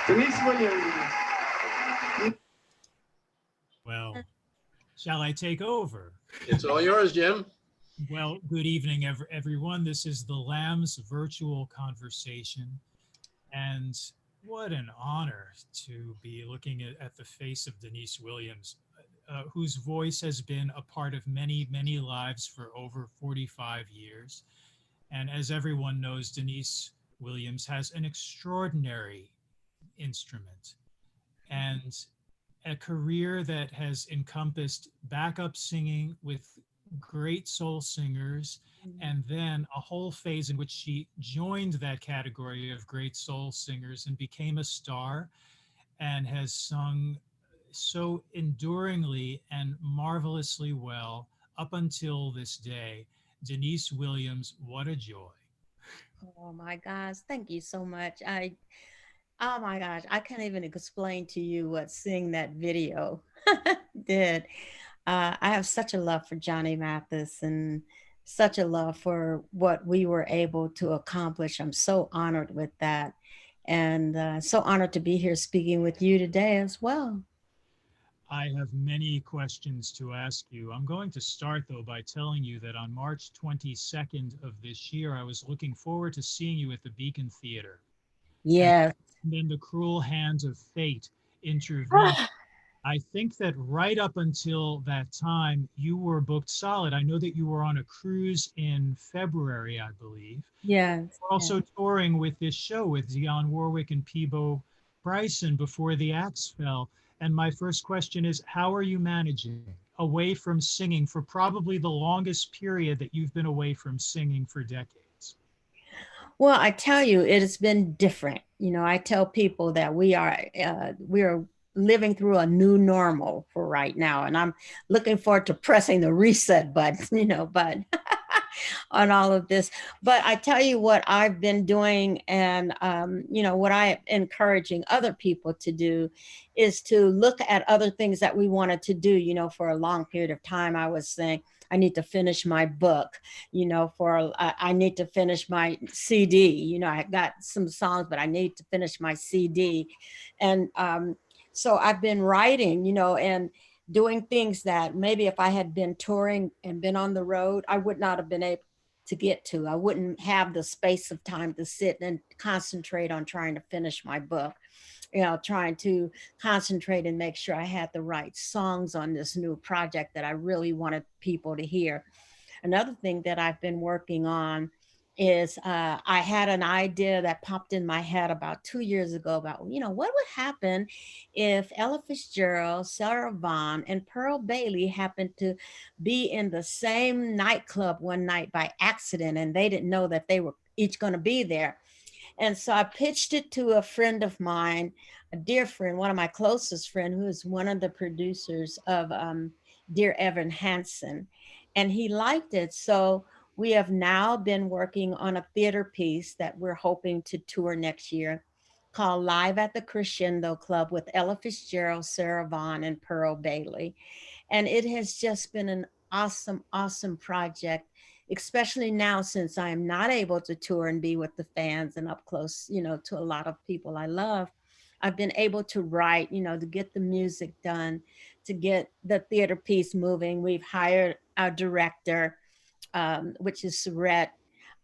Deniece Williams. Well, shall I take over? It's all yours, Jim. Well, good evening, everyone. This is the Lamb's virtual conversation. And what an honor to be looking at the face of Deniece Williams, whose voice has been a part of many, many lives for over 45 years. And as everyone knows, Deniece Williams has an extraordinary instrument and a career that has encompassed backup singing with great soul singers, and then a whole phase in which she joined that category of great soul singers and became a star and has sung so enduringly and marvelously well up until this day. Deniece Williams, what a joy. Oh my gosh, thank you so much. Oh my gosh, I can't even explain to you what seeing that video did. I have such a love for Johnny Mathis and such a love for what we were able to accomplish. I'm so honored with that, and so honored to be here speaking with you today as well. I have many questions to ask you. I'm going to start, though, by telling you that on March 22nd of this year, I was looking forward to seeing you at the Beacon Theater. And Yes. then the cruel hands of fate intervened. I think that right up until that time, you were booked solid. I know that you were on a cruise in February, I believe. Yes. We're also touring with this show with Dionne Warwick and Peebo Bryson before the axe fell. And my first question is, how are you managing away from singing for probably the longest period that you've been away from singing for decades? Well, I tell you, it has been different. You know, I tell people that we are living through a new normal for right now, and I'm looking forward to pressing the reset button. But on all of this. But I tell you what I've been doing, and what I am encouraging other people to do is to look at other things that we wanted to do. For a long period of time, I was saying, I need to finish my book, I need to finish my CD. I got some songs, but I need to finish my CD. And so I've been writing, and doing things that maybe if I had been touring and been on the road, I would not have been able to get to. I wouldn't have the space of time to sit and concentrate on trying to finish my book, trying to concentrate and make sure I had the right songs on this new project that I really wanted people to hear. Another thing that I've been working on is I had an idea that popped in my head about 2 years ago about, what would happen if Ella Fitzgerald, Sarah Vaughan, and Pearl Bailey happened to be in the same nightclub one night by accident and they didn't know that they were each going to be there. And so I pitched it to a friend of mine, a dear friend, one of my closest friend, who is one of the producers of Dear Evan Hansen. And he liked it. So we have now been working on a theater piece that we're hoping to tour next year called Live at the Crescendo Club with Ella Fitzgerald, Sarah Vaughan, and Pearl Bailey. And it has just been an awesome, awesome project, especially now since I am not able to tour and be with the fans and up close, to a lot of people I love. I've been able to write, to get the music done, to get the theater piece moving. We've hired our director, which is Surette,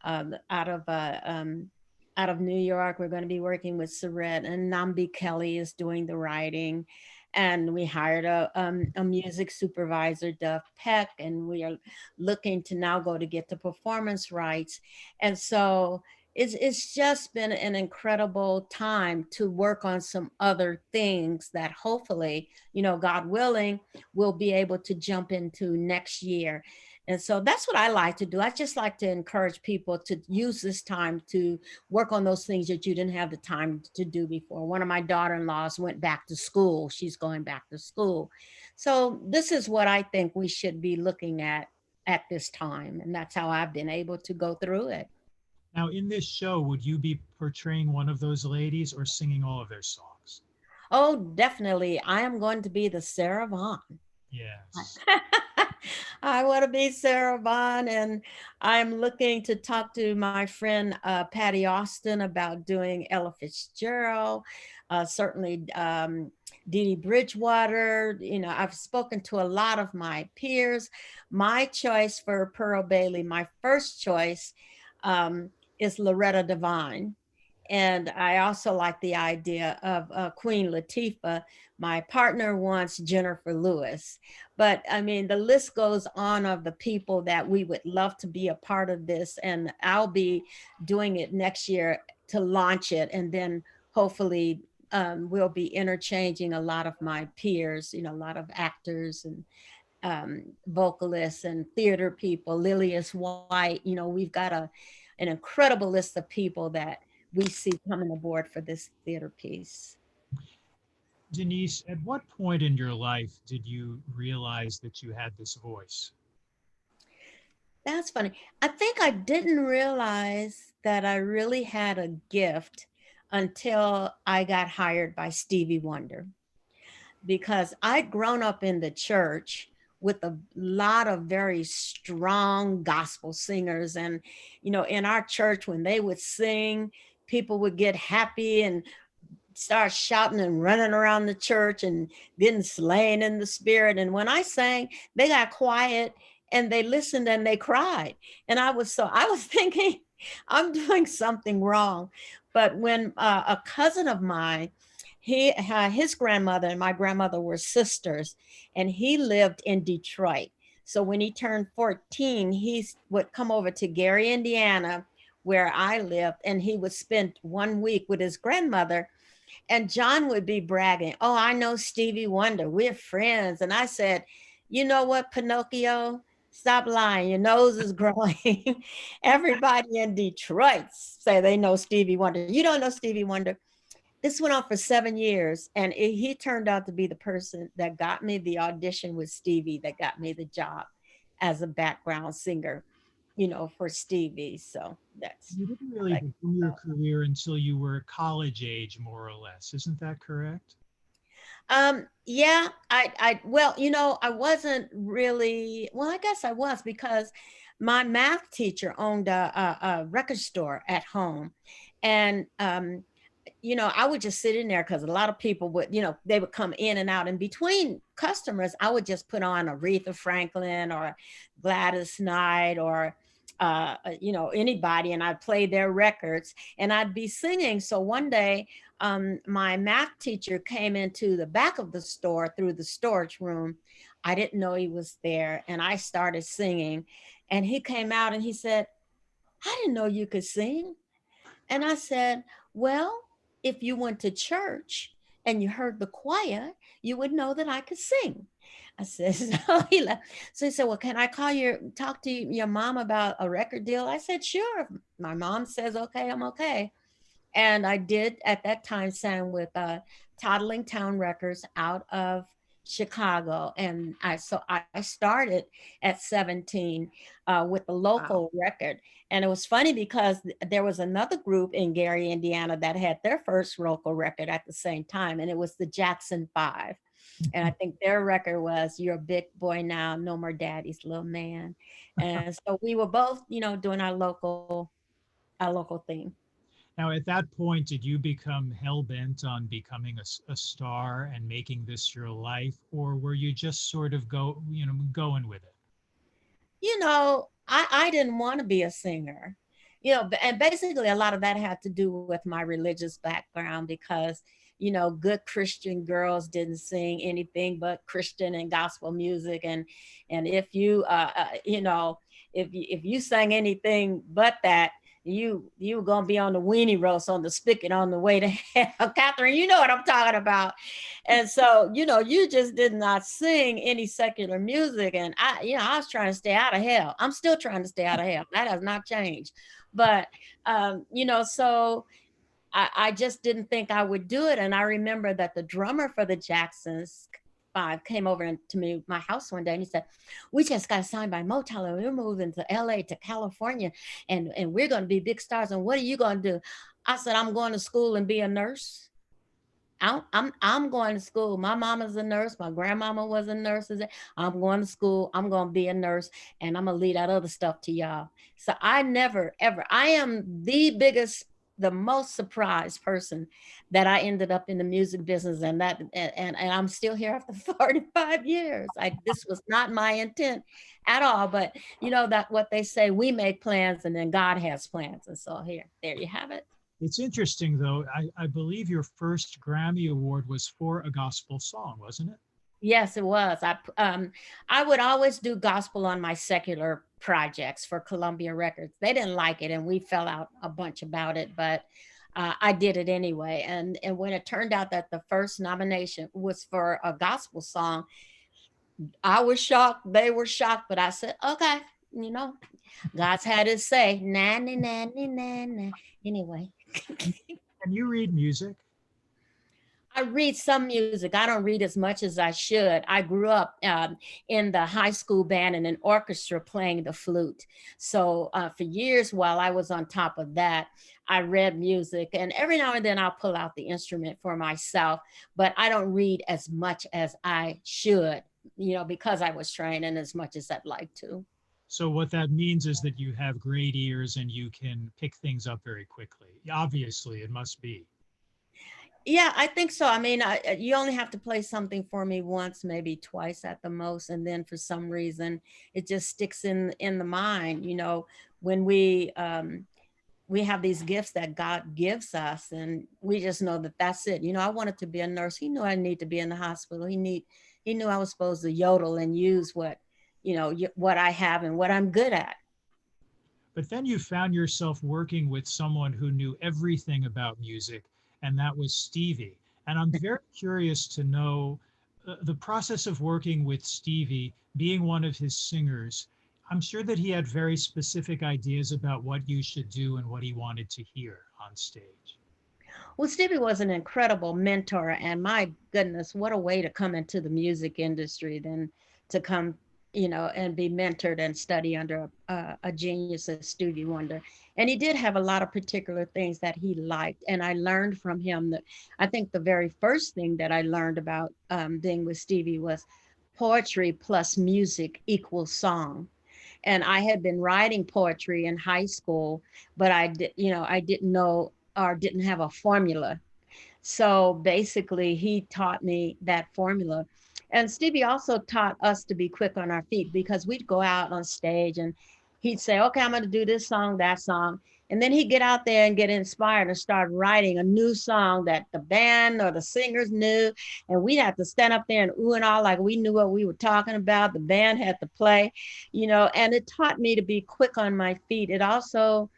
um, out of uh, um, out of New York. We're going to be working with Surette, and Nambi Kelly is doing the writing. And we hired a music supervisor, Duff Peck, and we are looking to now go to get the performance rights. And so it's just been an incredible time to work on some other things that hopefully, God willing, we'll be able to jump into next year. And so that's what I like to do. I just like to encourage people to use this time to work on those things that you didn't have the time to do before. One of my daughter-in-laws went back to school. She's going back to school. So this is what I think we should be looking at this time. And that's how I've been able to go through it. Now, in this show, would you be portraying one of those ladies or singing all of their songs? Oh, definitely. I am going to be the Sarah Vaughan. Yes. I want to be Sarah Vaughan, and I'm looking to talk to my friend Patty Austin about doing Ella Fitzgerald, certainly Dee Dee Bridgewater. You know, I've spoken to a lot of my peers. My choice for Pearl Bailey, my first choice, is Loretta Devine. And I also like the idea of Queen Latifah. My partner wants Jennifer Lewis. But I mean, the list goes on of the people that we would love to be a part of this. And I'll be doing it next year to launch it. And then hopefully we'll be interchanging a lot of my peers, you know, a lot of actors and vocalists and theater people, Lilius White. You know, we've got an incredible list of people that we see coming aboard for this theater piece. Deniece, at what point in your life did you realize that you had this voice? That's funny. I think I didn't realize that I really had a gift until I got hired by Stevie Wonder, because I'd grown up in the church with a lot of very strong gospel singers. And, you know, in our church, when they would sing, people would get happy and start shouting and running around the church and getting slain in the spirit. And when I sang, they got quiet and they listened and they cried. And I was thinking, I'm doing something wrong. But when a cousin of mine, his grandmother and my grandmother were sisters, and he lived in Detroit. So when he turned 14, he would come over to Gary, Indiana, where I lived, and he would spend 1 week with his grandmother. And John would be bragging, "Oh, I know Stevie Wonder. We're friends." And I said, "You know what, Pinocchio? Stop lying. Your nose is growing." Everybody in Detroit say they know Stevie Wonder. You don't know Stevie Wonder. This went on for 7 years, and he turned out to be the person that got me the audition with Stevie, that got me the job as a background singer, you know, for Stevie. So that's You didn't how really that begin your career until you were college age, more or less. Isn't that correct? Yeah, well, you know, I wasn't really, well, I guess I was, because my math teacher owned a record store at home. And, you know, I would just sit in there because a lot of people would, you know, they would come in and out. And between customers, I would just put on Aretha Franklin or Gladys Knight or, you know, anybody, and I'd play their records and I'd be singing. So one day, my math teacher came into the back of the store through the storage room. I didn't know he was there, and I started singing. And he came out and he said, "I didn't know you could sing." And I said, "Well, if you went to church and you heard the choir, you would know that I could sing." I said, so he left. So he said, "Well, can I talk to your mom about a record deal?" I said, "Sure. If my mom says okay, I'm okay." And I did at that time sang with Toddling Town Records out of Chicago. And I started at 17 with the Wow. local record. And it was funny because there was another group in Gary, Indiana that had their first local record at the same time. And it was the Jackson Five. And I think their record was "You're a Big Boy Now, No More Daddy's Little Man." And so we were both, you know, doing our local thing. Now, at that point, did you become hell bent on becoming a star and making this your life, or were you just sort of going with it? You know, I didn't want to be a singer, you know, and basically a lot of that had to do with my religious background, because, you know, good Christian girls didn't sing anything but Christian and gospel music. And if you, you know, if you sang anything but that, you were gonna be on the weenie roast on the spigot on the way to hell. Catherine, you know what I'm talking about. And so, you know, you just did not sing any secular music. And I was trying to stay out of hell. I'm still trying to stay out of hell. That has not changed. But, you know, so I just didn't think I would do it. And I remember that the drummer for the Jacksons Five came over to me, my house one day, and he said, "We just got signed by Motown and we're moving to LA, to California, and we're going to be big stars. And what are you going to do?" I said, "I'm going to school and be a nurse." I'm going to school. My mama's a nurse. My grandmama was a nurse. I'm going to school. I'm going to be a nurse, and I'm gonna leave that other stuff to y'all. So I never ever. I am the biggest, the most surprised person that I ended up in the music business, and and I'm still here after 45 years. This was not my intent at all. But you know that what they say, we make plans, and then God has plans. And so there you have it. It's interesting, though. I believe your first Grammy Award was for a gospel song, wasn't it? Yes, it was. I would always do gospel on my secular projects for Columbia Records. They didn't like it, and we fell out a bunch about it, but I did it anyway. And when it turned out that the first nomination was for a gospel song, I was shocked. They were shocked, but I said, okay, you know, God's had his say. Nanny, nanny, nanny. Anyway. Can you read music? I read some music. I don't read as much as I should. I grew up in the high school band and an orchestra playing the flute. So for years, while I was on top of that, I read music. And every now and then I'll pull out the instrument for myself. But I don't read as much as I should, because I was training as much as I'd like to. So what that means is that you have great ears and you can pick things up very quickly. Obviously, it must be. Yeah, I think so. I mean, you only have to play something for me once, maybe twice at the most, and then for some reason, it just sticks in the mind. When we have these gifts that God gives us, and we just know that that's it. I wanted to be a nurse. He knew I need to be in the hospital. He knew I was supposed to yodel and use what I have and what I'm good at. But then you found yourself working with someone who knew everything about music, and that was Stevie. And I'm very curious to know the process of working with Stevie, being one of his singers. I'm sure that he had very specific ideas about what you should do and what he wanted to hear on stage. Well, Stevie was an incredible mentor, and my goodness, what a way to come into the music industry than to come, and be mentored and study under a genius, a Stevie Wonder. And he did have a lot of particular things that he liked, and I learned from him that I think the very first thing that I learned about being with Stevie was poetry plus music equals song. And I had been writing poetry in high school, but I didn't know or didn't have a formula. So basically, he taught me that formula. And Stevie also taught us to be quick on our feet, because we'd go out on stage and he'd say, okay, I'm going to do this song, that song. And then he'd get out there and get inspired and start writing a new song that the band or the singers knew. And we'd have to stand up there and ooh and all like we knew what we were talking about. The band had to play, and it taught me to be quick on my feet. It also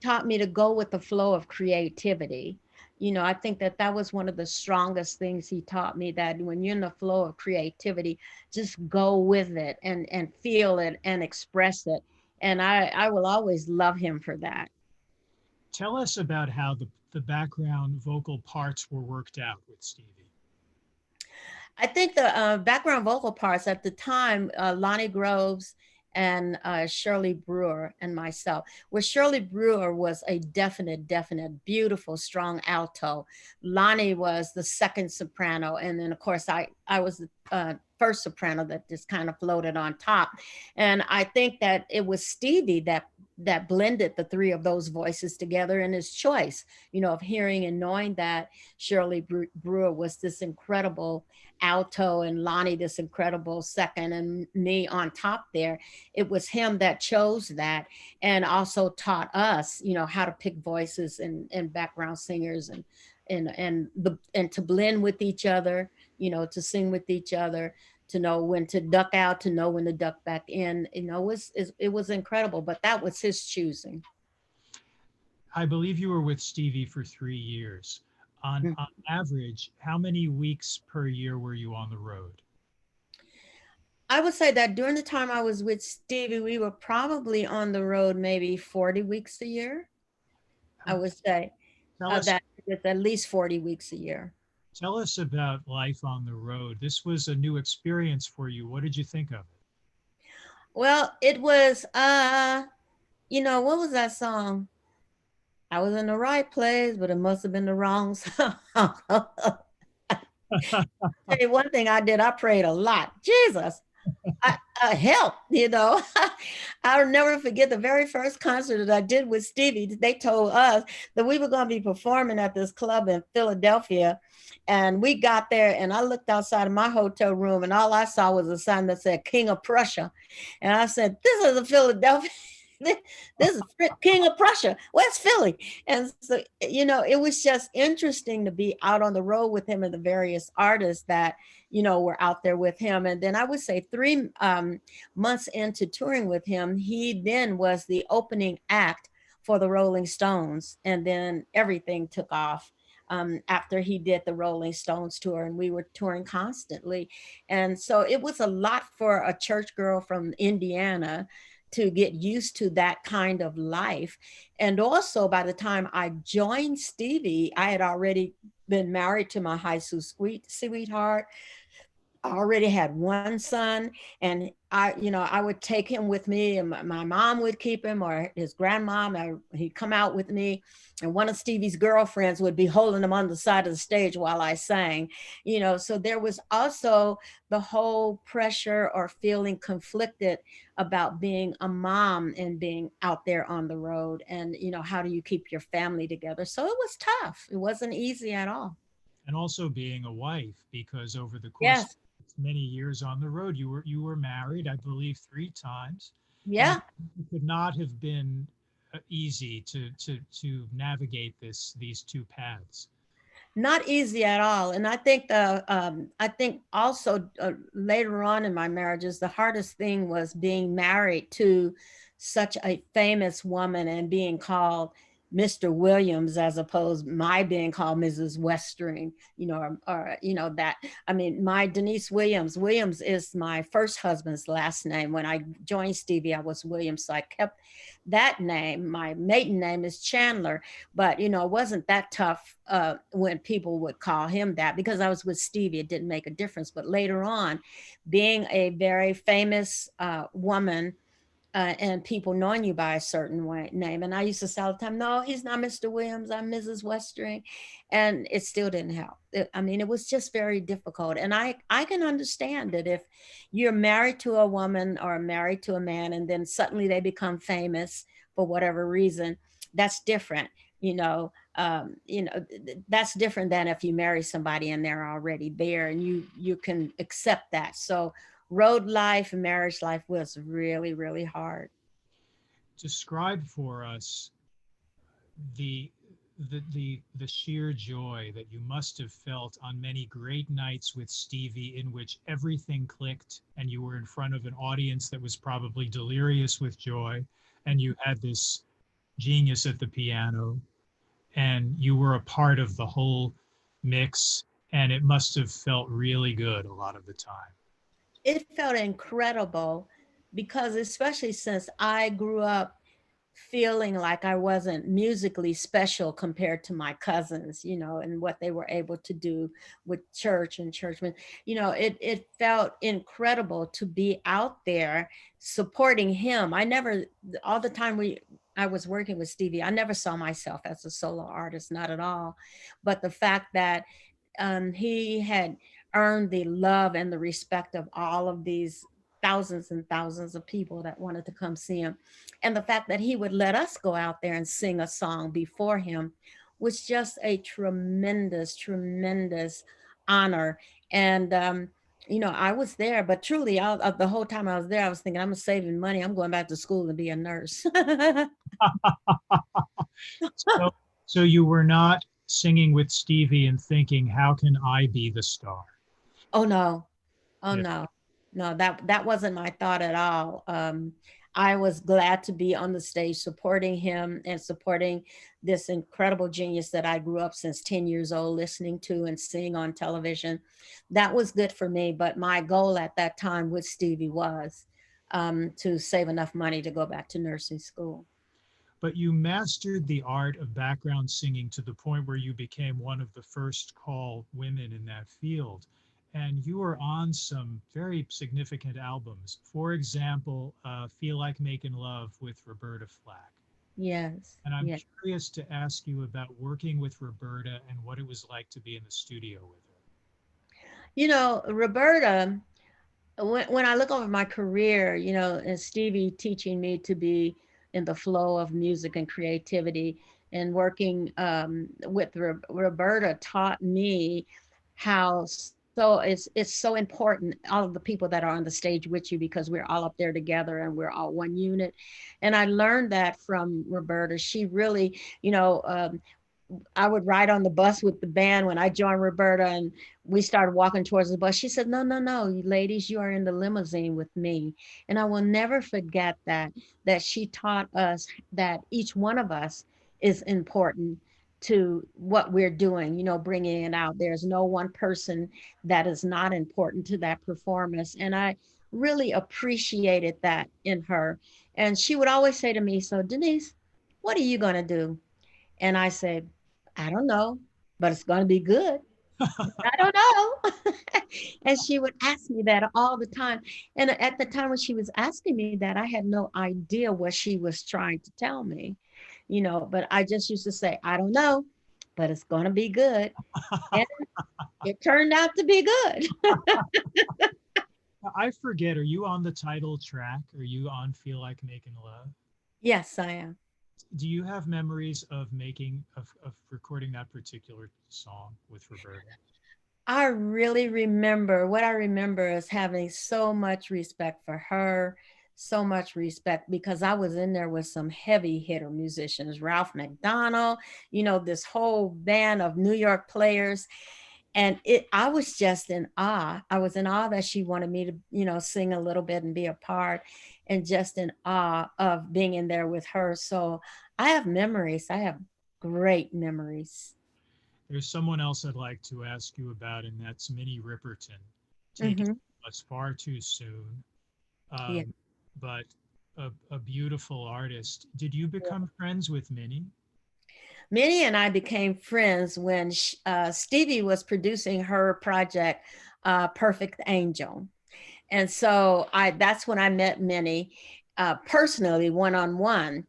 taught me to go with the flow of creativity. I think that was one of the strongest things he taught me, that when you're in the flow of creativity, just go with it and feel it and express it. And I will always love him for that. Tell us about how the background vocal parts were worked out with Stevie. I think the background vocal parts at the time, Lonnie Groves and Shirley Brewer and myself. Where Shirley Brewer was a definite, beautiful, strong alto. Lonnie was the second soprano. And then, of course, I was the first soprano that just kind of floated on top. And I think that it was Stevie that blended the three of those voices together in his choice, of hearing and knowing that Shirley Brewer was this incredible alto and Lonnie this incredible second and me on top there. It was him that chose that, and also taught us, how to pick voices and background singers and to blend with each other, to sing with each other, to know when to duck out, to know when to duck back in. It was incredible, but that was his choosing. I believe you were with Stevie for 3 years. On average, how many weeks per year were you on the road? I would say that during the time I was with Stevie, we were probably on the road maybe 40 weeks a year. I would say Tell us, that it's at least 40 weeks a year. tell us about life on the road. This was a new experience for you. What did you think of it? Well, it was, what was that song? I was in the right place, but it must have been the wrong song. Tell you one thing I did, I prayed a lot. Jesus, help, you know. I'll never forget the very first concert that I did with Stevie. They told us that we were going to be performing at this club in Philadelphia. And we got there, and I looked outside of my hotel room, and all I saw was a sign that said King of Prussia. And I said, "This is a Philadelphia." This is King of Prussia. Where's Philly? And so, you know, it was just interesting to be out on the road with him and the various artists that, you know, were out there with him. And then I would say 3 months into touring with him, he then was the opening act for the Rolling Stones. And then everything took off. After he did the Rolling Stones tour, and we were touring constantly. And so it was a lot for a church girl from Indiana to get used to that kind of life. And also, by the time I joined Stevie, I had already been married to my high school sweetheart. I already had one son, and I would take him with me, and my mom would keep him, or his grandmom. He'd come out with me, and one of Stevie's girlfriends would be holding him on the side of the stage while I sang. So there was also the whole pressure or feeling conflicted about being a mom and being out there on the road, and how do you keep your family together? So it was tough. It wasn't easy at all. And also being a wife, because over the course Yes. of many years on the road, you were married, I believe, 3 times, and Yeah. it could not have been easy to navigate these two paths. Not easy at all. And I think also later on in my marriages, the hardest thing was being married to such a famous woman and being called Mr. Williams, as opposed my being called Mrs. Westering, that. I mean, my Deniece Williams is my first husband's last name. When I joined Stevie, I was Williams, so I kept that name. My maiden name is Chandler, but it wasn't that tough when people would call him that, because I was with Stevie. It didn't make a difference. But later on, being a very famous woman, and people knowing you by a certain name, and I used to say all the time, "No, he's not Mr. Williams. I'm Mrs. Westering," and it still didn't help. I mean, it was just very difficult. And I can understand that if you're married to a woman or married to a man, and then suddenly they become famous for whatever reason, that's different. That's different than if you marry somebody and they're already there, and you can accept that. So road life and marriage life was really, really hard. Describe for us the the sheer joy that you must have felt on many great nights with Stevie, in which everything clicked and you were in front of an audience that was probably delirious with joy, and you had this genius at the piano, and you were a part of the whole mix, and it must have felt really good a lot of the time. It felt incredible, because especially since I grew up feeling like I wasn't musically special compared to my cousins, and what they were able to do with church and churchmen. It felt incredible to be out there supporting him. All the time I was working with Stevie, I never saw myself as a solo artist, not at all. But the fact that he had earned the love and the respect of all of these thousands and thousands of people that wanted to come see him. And the fact that he would let us go out there and sing a song before him was just a tremendous, tremendous honor. And, I was there, but truly, the whole time I was there, I was thinking, I'm saving money. I'm going back to school to be a nurse. So, so you were not singing with Stevie and thinking, how can I be the star? Oh no. Oh Yeah. no, no, that wasn't my thought at all. I was glad to be on the stage supporting him and supporting this incredible genius that I grew up since 10 years old listening to and seeing on television. That was good for me. But my goal at that time with Stevie was to save enough money to go back to nursing school. But you mastered the art of background singing to the point where you became one of the first call women in that field. And you were on some very significant albums. For example, Feel Like Making Love with Roberta Flack. Yes, And I'm yes. curious to ask you about working with Roberta and what it was like to be in the studio with her. You know, Roberta, when I look over my career, you know, and Stevie teaching me to be in the flow of music and creativity, and working with Roberta taught me how, so it's so important, all of the people that are on the stage with you, because we're all up there together and we're all one unit. And I learned that from Roberta. She really, you know, I would ride on the bus with the band when I joined Roberta, and we started walking towards the bus. She said, "No, no, no, you ladies, you are in the limousine with me." And I will never forget that she taught us that each one of us is important to what we're doing, you know, bringing it out. There's no one person that is not important to that performance. And I really appreciated that in her. And she would always say to me, "So, Deniece, what are you going to do?" And I said, "I don't know, but it's going to be good. I don't know." And she would ask me that all the time. And at the time when she was asking me that, I had no idea what she was trying to tell me, you know, but I just used to say, "I don't know, but it's going to be good." And it turned out to be good. I forget, are you on the title track? Are you on Feel Like Making Love? Yes, I am. Do you have memories of of recording that particular song with Roberta? I really remember, what I remember is having so much respect for her, so much respect, because I was in there with some heavy hitter musicians, Ralph McDonald, you know, this whole band of New York players. And I was just in awe. I was in awe that she wanted me to, you know, sing a little bit and be a part, and just in awe of being in there with her. So I have memories. I have great memories. There's someone else I'd like to ask you about, and that's Minnie Riperton. Taken Hmm. us far too soon, Yeah. um, but a beautiful artist. Did you become friends with Minnie? Minnie and I became friends when Stevie was producing her project, Perfect Angel. And so that's when I met Minnie personally, one on one.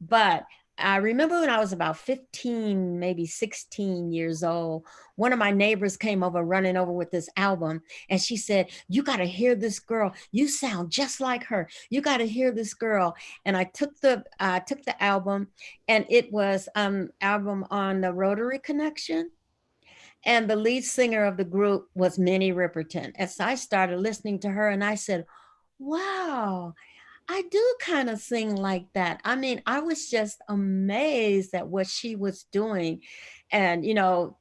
But I remember when I was about 15, maybe 16 years old, one of my neighbors came over running over with this album. And she said, "You got to hear this girl. You sound just like her. You got to hear this girl." And I took the album, and it was album on the Rotary Connection. And the lead singer of the group was Minnie Riperton. As I started listening to her, and I said, "Wow, I do kind of sing like that." I mean, I was just amazed at what she was doing. And, you know,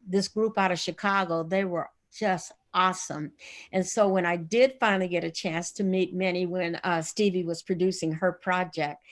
this group out of Chicago, they were just awesome. And so when I did finally get a chance to meet Minnie when Stevie was producing her project,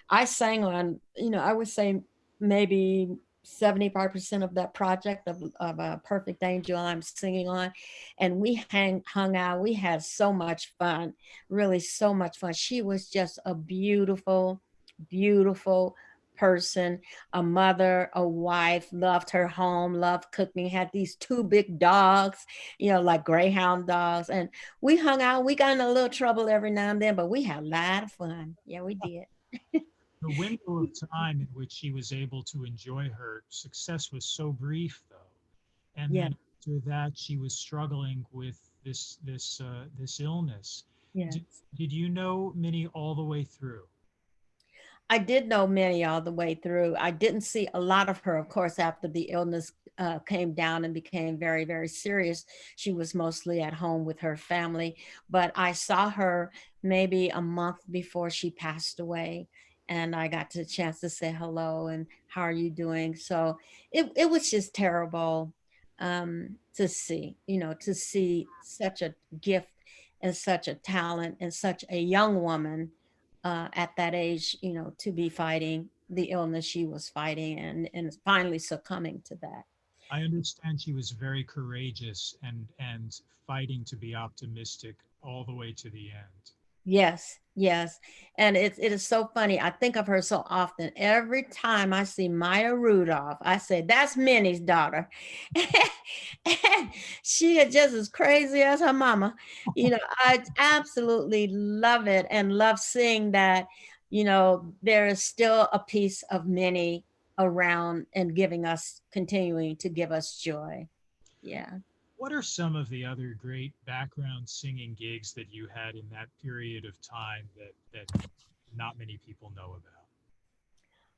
I sang on, you know, I would say maybe 75% of that project of Perfect Angel I'm singing on. And we hung out. We had so much fun, really so much fun. She was just a beautiful, beautiful person, a mother, a wife, loved her home, loved cooking, had these two big dogs, you know, like greyhound dogs. And we hung out. We got in a little trouble every now and then, but we had a lot of fun. Yeah, we did. The window of time in which she was able to enjoy her success was so brief, though. And Yeah, then after that, she was struggling with this illness. Did, yes. did you know Minnie all the way through? I did know Minnie all the way through. I didn't see a lot of her, of course, after the illness came down and became very, very serious. She was mostly at home with her family, but I saw her maybe a month before she passed away. And I got the chance to say hello and how are you doing? So it was just terrible to see, you know, to see such a gift and such a talent and such a young woman at that age, you know, to be fighting the illness she was fighting, and finally succumbing to that. I understand she was very courageous and fighting to be optimistic all the way to the end. Yes, yes. And it is so funny. I think of her so often. Every time I see Maya Rudolph, I say, "That's Minnie's daughter." And she is just as crazy as her mama. You know, I absolutely love it and love seeing that, you know, there is still a piece of Minnie around and giving us, continuing to give us joy. Yeah. What are some of the other great background singing gigs that you had in that period of time that not many people know about?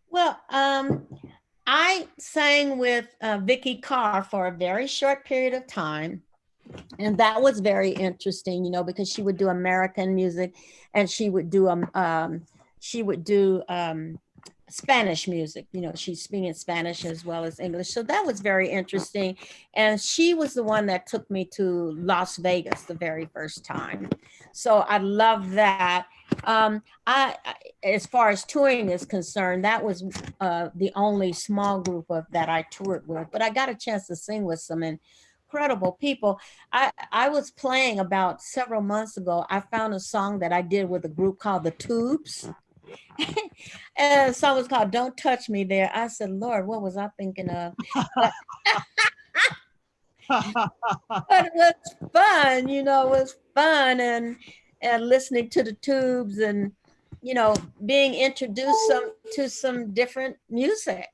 Well, I sang with Vicky Carr for a very short period of time. And that was very interesting, because she would do American music and she would do Spanish music. She's speaking Spanish as well as English. So that was very interesting. And she was the one that took me to Las Vegas the very first time. So I love that. As far as touring is concerned, that was the only small group of that I toured with. But I got a chance to sing with some incredible people. I was playing about several months ago. I found a song that I did with a group called the Tubes. And the song was called Don't Touch Me There. I said, Lord, what was I thinking of? But, but it was fun, it was fun and listening to the Tubes and being introduced to some different music.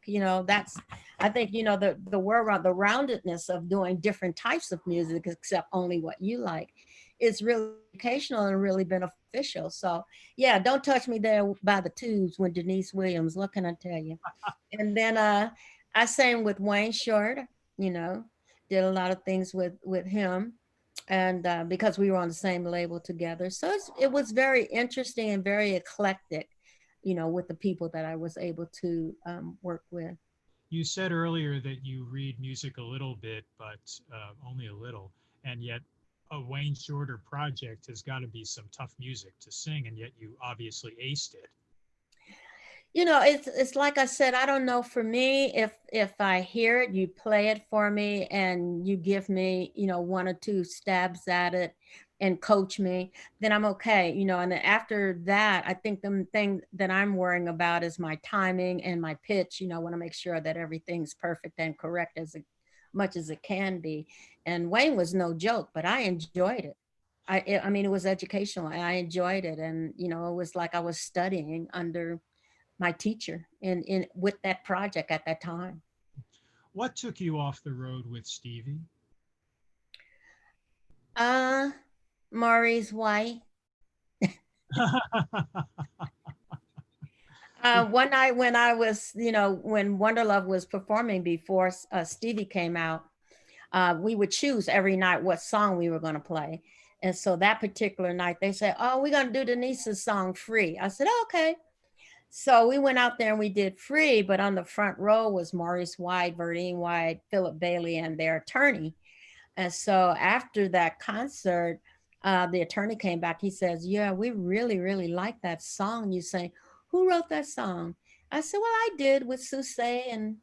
That's I think the word around the roundedness of doing different types of music except only what you like is really educational and really beneficial. So yeah, Don't Touch Me There by the Tubes with Deniece Williams. What can I tell you? And then I sang with Wayne Shorter, you know, did a lot of things with him, and because we were on the same label together. So it was very interesting and very eclectic, with the people that I was able to work with. You said earlier that you read music a little bit, but only a little, and yet a Wayne Shorter project has got to be some tough music to sing, and yet you obviously aced it. It's like I said, I don't know. For me, if I hear it, you play it for me and you give me, one or two stabs at it and coach me, then I'm okay. And then after that, I think the thing that I'm worrying about is my timing and my pitch. I want to make sure that everything's perfect and correct much as it can be. And Wayne was no joke, but I enjoyed it. I mean, it was educational. I enjoyed it, and it was like I was studying under my teacher in with that project at that time. What took you off the road with Stevie? Uh Maurice White. One night when I was, when Wonderlove was performing before Stevie came out, we would choose every night what song we were going to play. And so that particular night, they said, "Oh, we're going to do Denice's song Free." I said, "Okay." So we went out there and we did Free, but on the front row was Maurice White, Verdine White, Philip Bailey, and their attorney. And so after that concert, the attorney came back. He says, "Yeah, we really, really like that song you sang. Who wrote that song?" I said, "Well, I did with Susse and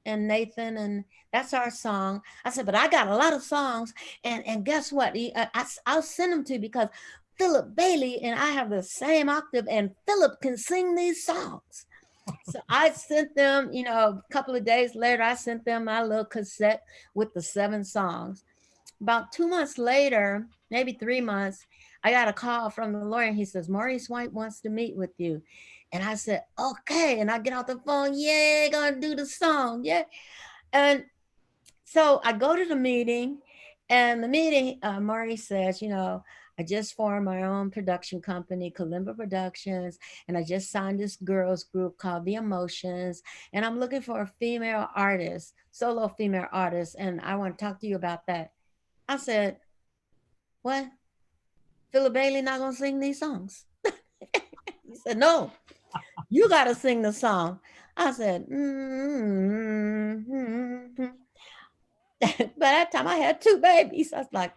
Nathan, and that's our song." I said, "But I got a lot of songs, and guess what? I'll send them to you because Philip Bailey and I have the same octave, and Philip can sing these songs." So I sent them, a couple of days later, I sent them my little cassette with the 7 songs. About 2 months later, maybe 3 months, I got a call from the lawyer. He says, "Maurice White wants to meet with you." And I said, "Okay." And I get off the phone. "Yeah, gonna do the song. Yeah." And so I go to the meeting, and the meeting, Maurice says, "I just formed my own production company, Kalimba Productions, and I just signed this girls group called The Emotions, and I'm looking for a female artist, solo female artist, and I want to talk to you about that." I said, "What? Philip Bailey not gonna sing these songs?" He said, "No, you gotta sing the song." I said, mm-hmm. By that time I had 2 babies. I was like,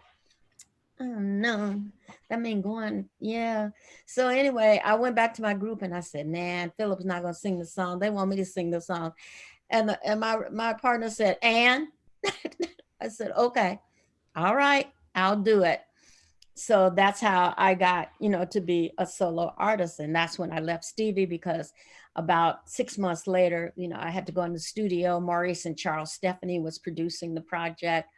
"Oh no, that mean going, yeah." So anyway, I went back to my group and I said, "Man, Philip's not gonna sing the song. They want me to sing the song." And my partner said, "And?" I said, "Okay, all right, I'll do it." So that's how I got, to be a solo artist. And that's when I left Stevie, because about 6 months later, I had to go in the studio. Maurice and Charles Stephanie was producing the project.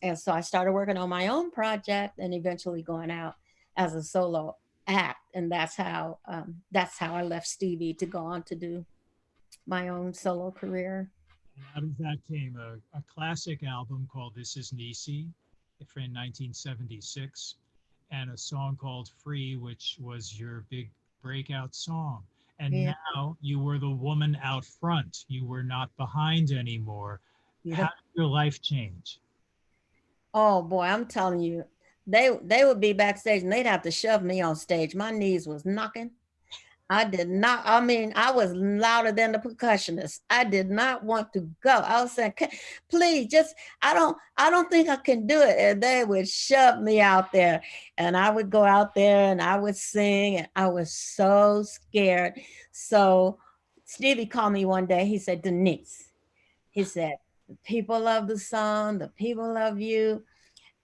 And so I started working on my own project and eventually going out as a solo act. And that's how I left Stevie to go on to do my own solo career. And out of that came a classic album called This Is Niecy. in 1976, and a song called Free, which was your big breakout song. And Yeah. now you were the woman out front. You were not behind anymore. How Yeah. did your life change? Oh boy, I'm telling you, they would be backstage and they'd have to shove me on stage. My knees was knocking. I did not, I mean, I was louder than the percussionist. I did not want to go. I was saying, please just, I don't think I can do it. And they would shove me out there. And I would go out there and I would sing. And I was so scared. So Stevie called me one day. He said, Deniece, he said, the people love the song, the people love you.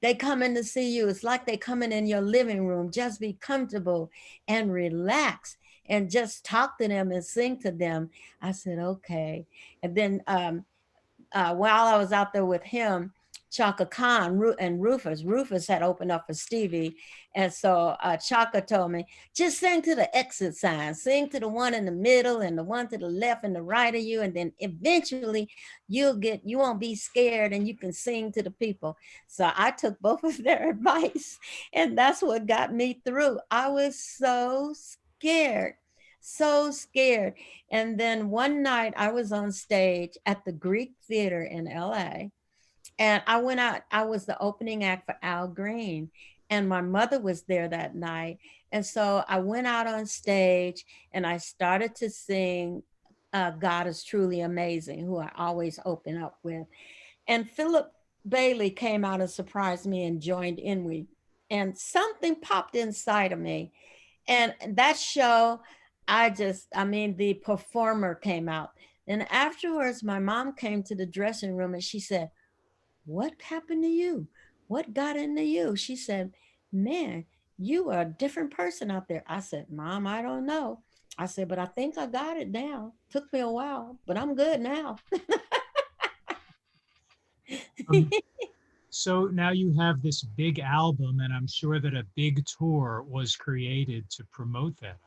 They come in to see you. It's like they coming in your living room. Just be comfortable and relax and just talk to them and sing to them. I said, okay. And then while I was out there with him, Chaka Khan and Rufus had opened up for Stevie. And so Chaka told me, just sing to the exit sign, sing to the one in the middle and the one to the left and the right of you. And then eventually you won't be scared and you can sing to the people. So I took both of their advice and that's what got me through. I was so scared, so scared. And then one night I was on stage at the Greek Theater in LA. And I went out, I was the opening act for Al Green. And my mother was there that night. And so I went out on stage and I started to sing God is Truly Amazing, who I always open up with. And Philip Bailey came out and surprised me and joined in with, and something popped inside of me. And that show, I mean, the performer came out. And afterwards, my mom came to the dressing room and she said, what happened to you? What got into you? She said, man, you are a different person out there. I said, Mom, I don't know. I said, but I think I got it now. Took me a while, but I'm good now. Um, so now you have this big album, and I'm sure that a big tour was created to promote that album.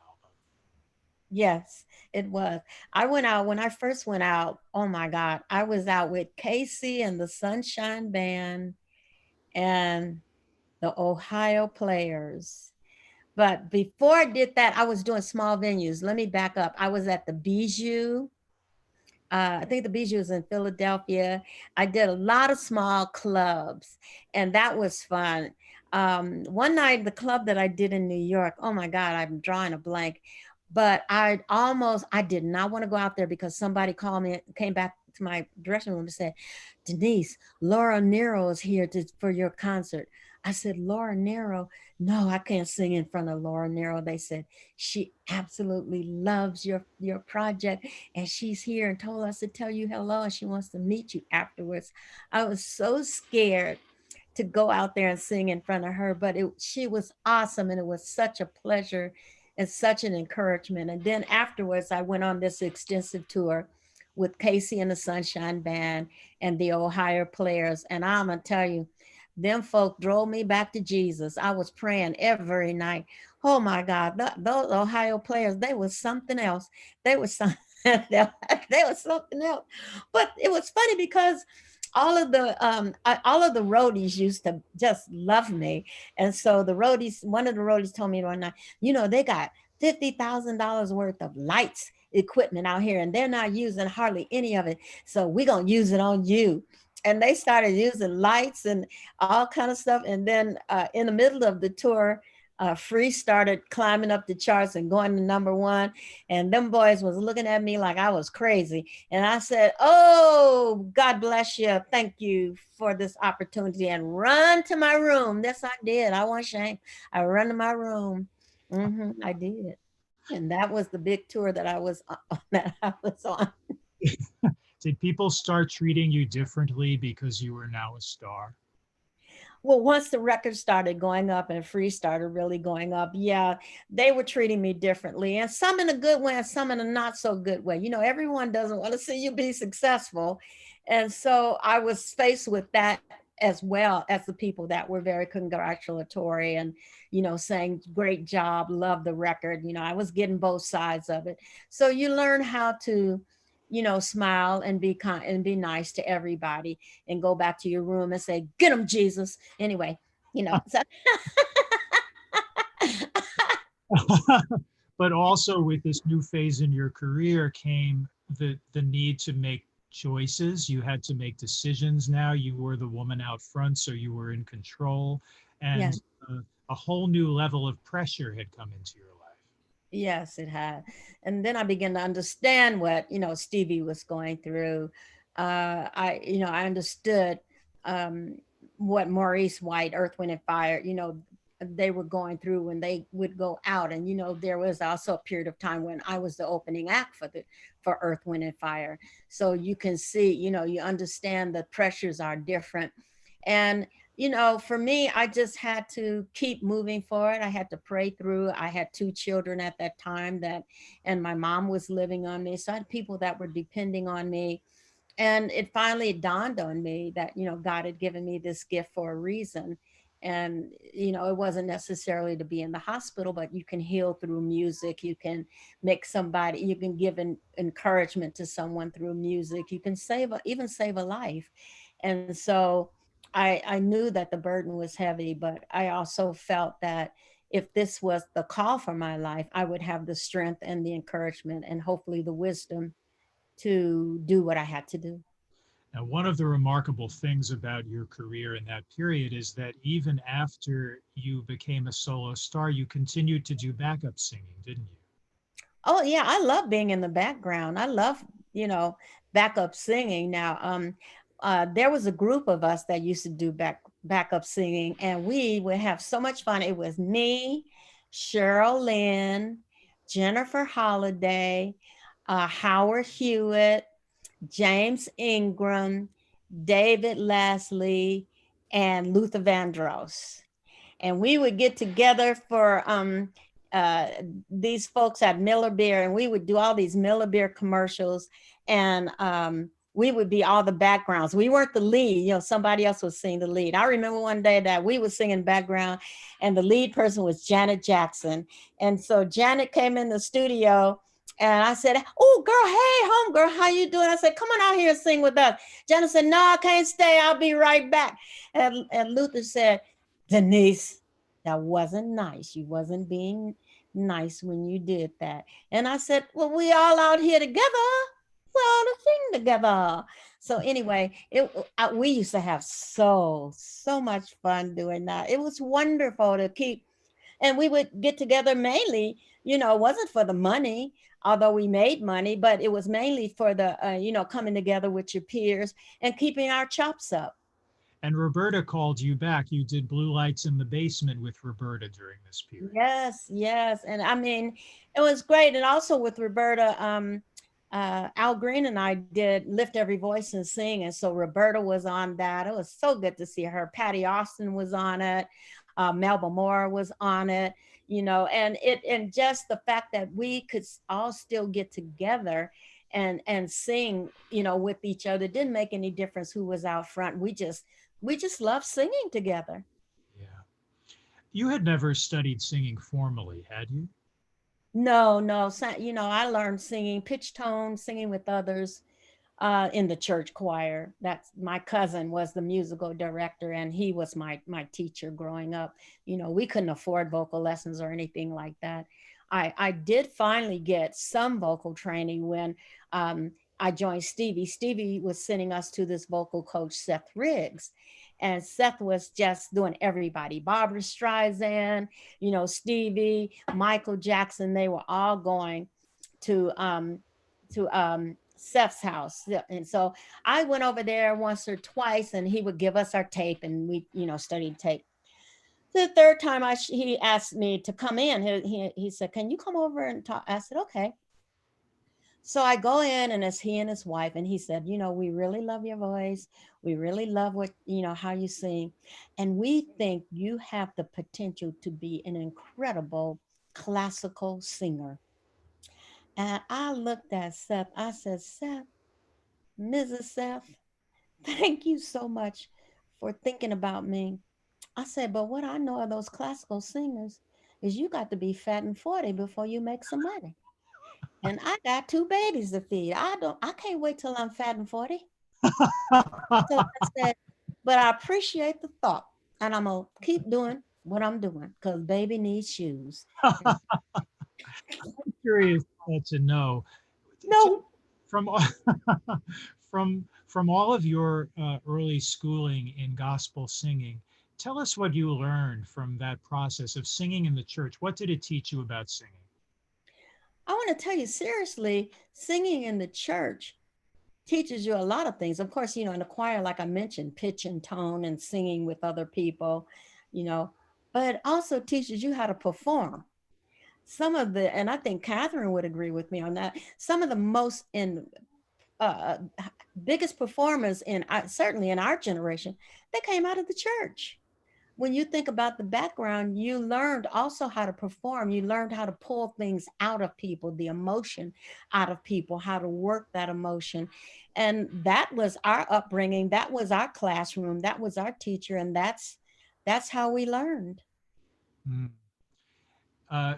Yes, it was. I went out when I first went out. Oh my God. I was out with Casey and the Sunshine Band and the Ohio Players. But before I did that, I was doing small venues. Let me back up. I was at the Bijou. I think the Bijou was in Philadelphia. I did a lot of small clubs, and that was fun. One night, the club that I did in New York, oh my God, I'm drawing a blank, but I did not want to go out there because somebody called me, came back to my dressing room and said, Deniece, Laura Nero is here for your concert. I said, Laura Nero? No, I can't sing in front of Laura Nero. They said, she absolutely loves your project and she's here and told us to tell you hello and she wants to meet you afterwards. I was so scared to go out there and sing in front of her, but she was awesome and it was such a pleasure and such an encouragement. And then afterwards, I went on this extensive tour with Casey and the Sunshine Band and the Ohio Players. And I'm gonna tell you, them folk drove me back to Jesus. I was praying every night. Oh my God, those Ohio Players, they was something else. They was something. They was something else. But it was funny because all of the roadies used to just love me. And so one of the roadies told me one night, they got $50,000 worth of lights equipment out here and they're not using hardly any of it. So we're gonna use it on you. And they started using lights and all kind of stuff. And then in the middle of the tour, Free started climbing up the charts and going to number one. And them boys was looking at me like I was crazy. And I said, oh, God bless you. Thank you for this opportunity and run to my room. Yes, I did. I wasn't ashamed. I run to my room. I did. And that was the big tour that I was on, that I was on. Did people start treating you differently because you were now a star? Well, once the record started going up and Free started really going up, yeah, they were treating me differently. And some in a good way and some in a not so good way. Everyone doesn't want to see you be successful. And so I was faced with that as well as the people that were very congratulatory and, saying, great job, love the record. I was getting both sides of it. So you learn how to smile and be kind and be nice to everybody, and go back to your room and say, "Get him, Jesus." Anyway, so But also with this new phase in your career came the need to make choices. You had to make decisions now. You were the woman out front, so you were in control, yeah. and a whole new level of pressure had come into your life. Yes, it had. And then I began to understand what, Stevie was going through. I understood um, what Maurice White, Earth, Wind and Fire, they were going through when they would go out. And, there was also a period of time when I was the opening act for Earth, Wind and Fire. So you can see, you understand the pressures are different. And for me, I just had to keep moving forward. I had to pray through. I had two children at that time and my mom was living on me. So I had people that were depending on me. And it finally dawned on me that, God had given me this gift for a reason. And, it wasn't necessarily to be in the hospital, but you can heal through music. You can you can give encouragement to someone through music. You can even save a life. And so I knew that the burden was heavy, but I also felt that if this was the call for my life, I would have the strength and the encouragement and hopefully the wisdom to do what I had to do. Now, one of the remarkable things about your career in that period is that even after you became a solo star, you continued to do backup singing, didn't you? Oh yeah, I love being in the background. I love, backup singing. Now, there was a group of us that used to do backup singing, and we would have so much fun. It was me, Cheryl Lynn, Jennifer Holliday, Howard Hewitt, James Ingram, David Leslie, and Luther Vandross. And we would get together for uh, these folks at Miller Beer, and we would do all these Miller Beer commercials, and we would be all the backgrounds. We weren't the lead, somebody else was singing the lead. I remember one day that we were singing background, and the lead person was Janet Jackson. And so Janet came in the studio. And I said, "Oh, girl, hey, home girl, how you doing?" I said, "Come on out here and sing with us." Janet said, "No, I can't stay. I'll be right back." And Luther said, "Deniece, that wasn't nice. You wasn't being nice when you did that." And I said, "Well, we all out here together. We all to sing together." So anyway, we used to have so much fun doing that. It was wonderful to keep, and we would get together mainly, it wasn't for the money, although we made money, but it was mainly for the, coming together with your peers and keeping our chops up. And Roberta called you back. You did Blue Lights in the Basement with Roberta during this period. Yes, yes. And I mean, it was great. And also with Roberta, Al Green and I did Lift Every Voice and Sing. And so Roberta was on that. It was so good to see her. Patty Austin was on it. Melba Moore was on it, and just the fact that we could all still get together and sing, with each other didn't make any difference who was out front. We just loved singing together. Yeah. You had never studied singing formally, had you? No, no. I learned singing pitch tone, singing with others in the church choir. That's my cousin was the musical director, and he was my teacher growing up. We couldn't afford vocal lessons or anything like that. I did finally get some vocal training when I joined Stevie. Stevie was sending us to this vocal coach, Seth Riggs. And Seth was just doing everybody, Barbara Streisand, Stevie, Michael Jackson. They were all going to Seth's house. Yeah, and so I went over there once or twice, and he would give us our tape, and we, studied tape. The third time he asked me to come in, he said, "Can you come over and talk?" I said, "Okay." So I go in, and it's he and his wife, and he said, "We really love your voice. We really love what, how you sing. And we think you have the potential to be an incredible classical singer." And I looked at Seth. I said, "Seth, Mrs. Seth, thank you so much for thinking about me." I said, "But what I know of those classical singers is you got to be fat and 40 before you make some money." And I got two babies to feed. I can't wait till I'm fat and 40. So I said, but I appreciate the thought. And I'm gonna keep doing what I'm doing because baby needs shoes. And Curious to know no, from from all of your early schooling in gospel singing. Tell us what you learned from that process of singing in the church. What did it teach you about singing? I want to tell you seriously, singing in the church teaches you a lot of things. Of course, in the choir, like I mentioned, pitch and tone and singing with other people, you know, but it also teaches you how to perform. Some of the, and I think Catherine would agree with me on that, some of the most uh, biggest performers certainly in our generation, they came out of the church. When you think about the background, you learned also how to perform. You learned how to pull things out of people, the emotion out of people, how to work that emotion. And that was our upbringing. That was our classroom. That was our teacher. And that's how we learned. Mm.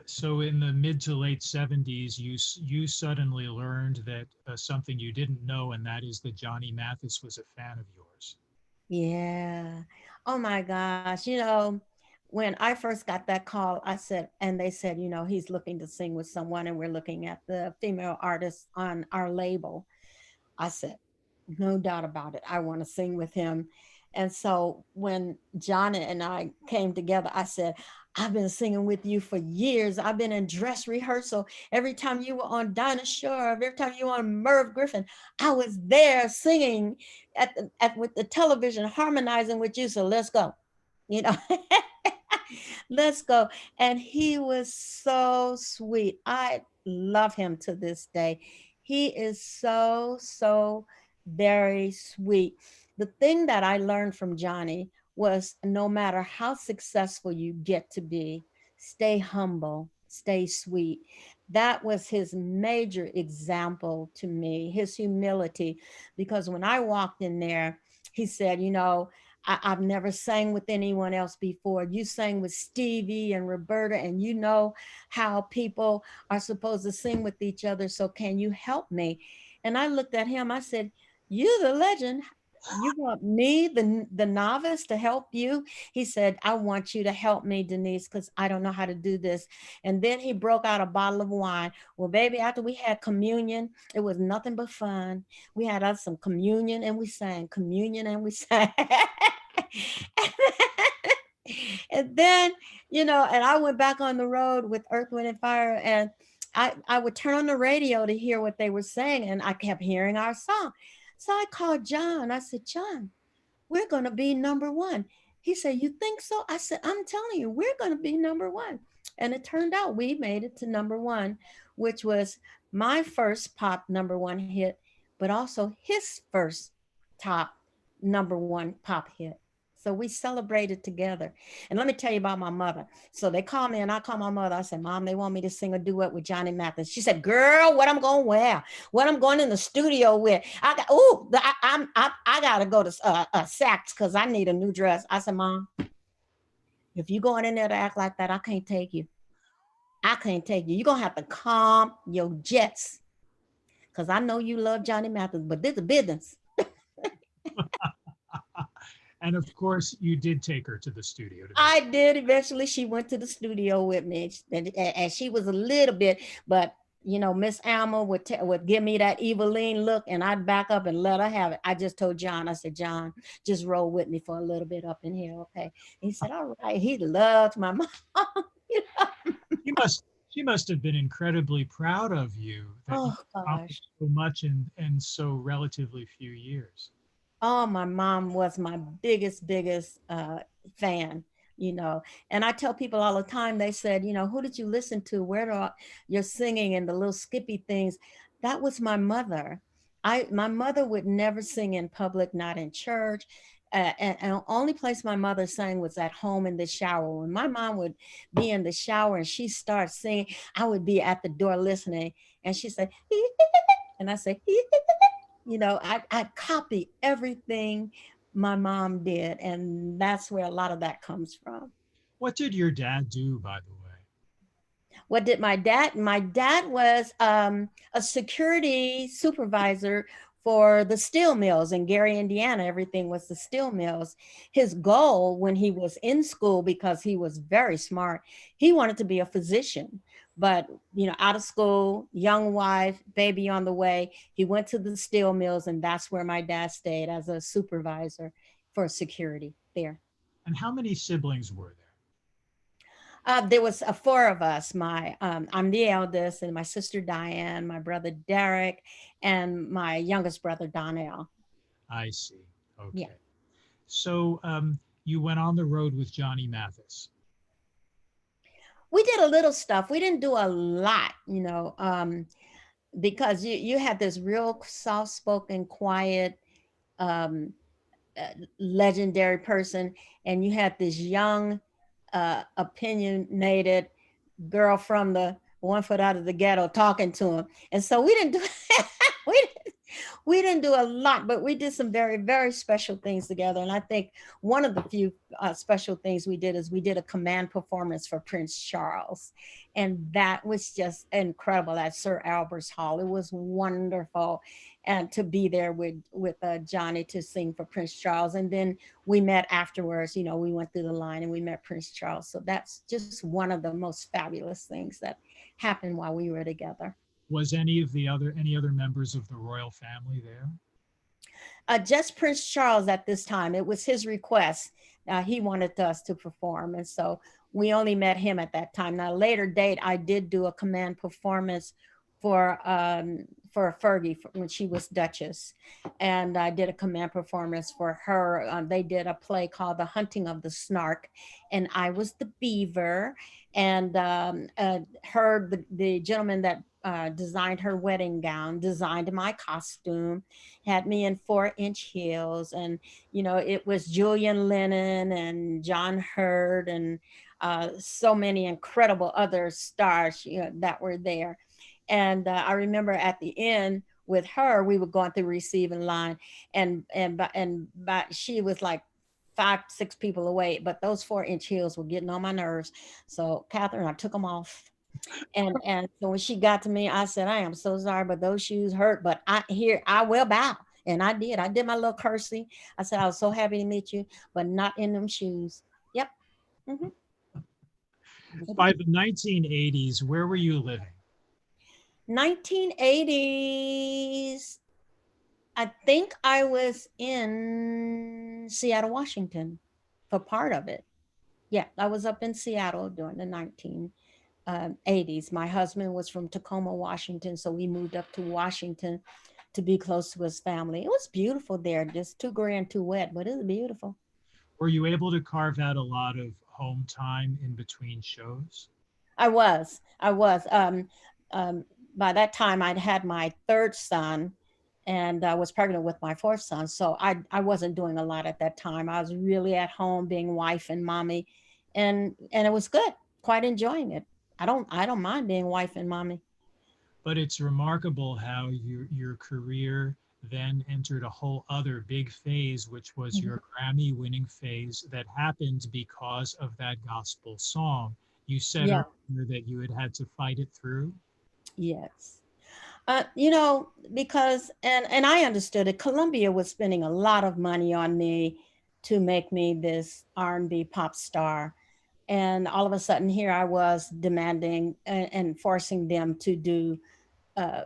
So in the mid to late 70s, you suddenly learned that something you didn't know, and that is that Johnny Mathis was a fan of yours. Yeah. Oh my gosh. When I first got that call, I said, and they said, he's looking to sing with someone, and we're looking at the female artist on our label. I said, no doubt about it. I want to sing with him. And so when John and I came together, I said, I've been singing with you for years. I've been in dress rehearsal. Every time you were on Dinah Shore, every time you were on Merv Griffin, I was there singing with the television, harmonizing with you. So let's go. You know, let's go. And he was so sweet. I love him to this day. He is so, so very sweet. The thing that I learned from Johnny was no matter how successful you get to be, stay humble, stay sweet. That was his major example to me, his humility. Because when I walked in there, he said, I've never sang with anyone else before. You sang with Stevie and Roberta, and you know how people are supposed to sing with each other. So can you help me? And I looked at him. I said, you the legend. You want me, the novice, to help you? He said, I want you to help me, Deniece, because I don't know how to do this. And then he broke out a bottle of wine. Well, baby, after we had communion, it was nothing but fun. We had us some communion and we sang, communion and we sang. And then, and I went back on the road with Earth, Wind, and Fire, and I would turn on the radio to hear what they were saying, and I kept hearing our song. So I called John. I said, John, we're going to be number one. He said, you think so? I said, I'm telling you, we're going to be number one. And it turned out we made it to number one, which was my first pop number one hit, but also his first top number one pop hit. So we celebrated together. And let me tell you about my mother. So they called me and I called my mother. I said, Mom, they want me to sing a duet with Johnny Mathis. She said, girl, what I'm going to wear, what I'm going in the studio with. I got to go to Saks because I need a new dress. I said, Mom, if you going in there to act like that, I can't take you. I can't take you. You're going to have to calm your jets because I know you love Johnny Mathis, but this is business. And of course, you did take her to the studio to meet. I did. Eventually, she went to the studio with me, and she was a little bit, but Miss Alma would give me that Eveline look, and I'd back up and let her have it. I just told John, I said, John, just roll with me for a little bit up in here, okay? He said, all right. He loved my mom. You know? She must have been incredibly proud of you that you Oh gosh. accomplished so much in so relatively few years. Oh, my mom was my biggest fan, you know. And I tell people all the time, they said, who did you listen to? Where do you're singing and the little skippy things? That was my mother. My mother would never sing in public, not in church. And the only place my mother sang was at home in the shower. When my mom would be in the shower and she starts singing, I would be at the door listening. And she said, and I say, I copy everything my mom did, and that's where a lot of that comes from. What did your dad do, by the way? What did my dad? My dad was a security supervisor for the steel mills in Gary, Indiana. Everything was the steel mills. His goal when he was in school, because he was very smart, he wanted to be a physician. But out of school, young wife, baby on the way, he went to the steel mills, and that's where my dad stayed as a supervisor for security there. And how many siblings were there? There was four of us. I'm the eldest, and my sister Diane, my brother Derek, and my youngest brother Donnell. I see. Yeah, Okay. So you went on the road with Johnny Mathis. we did a little stuff. We didn't do a lot, because you had this real soft spoken, quiet, um, legendary person, and you had this young, opinionated girl from the 1 foot out of the ghetto talking to him. And so we didn't do we didn't, we didn't do a lot, but we did some very, very special things together. And I think one of the few special things we did is we did a command performance for Prince Charles. And that was just incredible at Sir Albert's Hall. It was wonderful. And to be there with Johnny to sing for Prince Charles. And then we met afterwards, we went through the line and we met Prince Charles. So that's just one of the most fabulous things that happened while we were together. Was any other members of the royal family there? Just Prince Charles at this time. It was his request. He wanted us to perform. And so we only met him at that time. Now, later date, I did do a command performance for Fergie when she was Duchess. And I did a command performance for her. They did a play called The Hunting of the Snark. And I was the beaver. And the gentleman that designed her wedding gown, designed my costume, had me in 4-inch heels. And, it was Julian Lennon and John Hurt and so many incredible other stars, that were there. And I remember at the end with her, we were going through receiving line, but she was like 5, 6 people away. But those 4-inch heels were getting on my nerves. So Catherine, I took them off. And so when she got to me, I said, I am so sorry, but those shoes hurt. But I will bow. And I did. I did my little curtsy. I said, I was so happy to meet you, but not in them shoes. Yep. Mm-hmm. By the 1980s, where were you living? 1980s, I think I was in Seattle, Washington for part of it. Yeah, I was up in Seattle during the 1980s. My husband was from Tacoma, Washington, so we moved up to Washington to be close to his family. It was beautiful there, just too gray and too wet, but it was beautiful. Were you able to carve out a lot of home time in between shows? I was. By that time, I'd had my third son, and I was pregnant with my fourth son. So I wasn't doing a lot at that time. I was really at home being wife and mommy, and it was good. Quite enjoying it. I don't mind being wife and mommy. But it's remarkable how your career then entered a whole other big phase, which was Mhm. your Grammy winning phase that happened because of that gospel song. You said Yeah. earlier that you had to fight it through. Yes. Because and I understood it. Columbia was spending a lot of money on me to make me this R&B pop star, and all of a sudden here I was demanding and forcing them to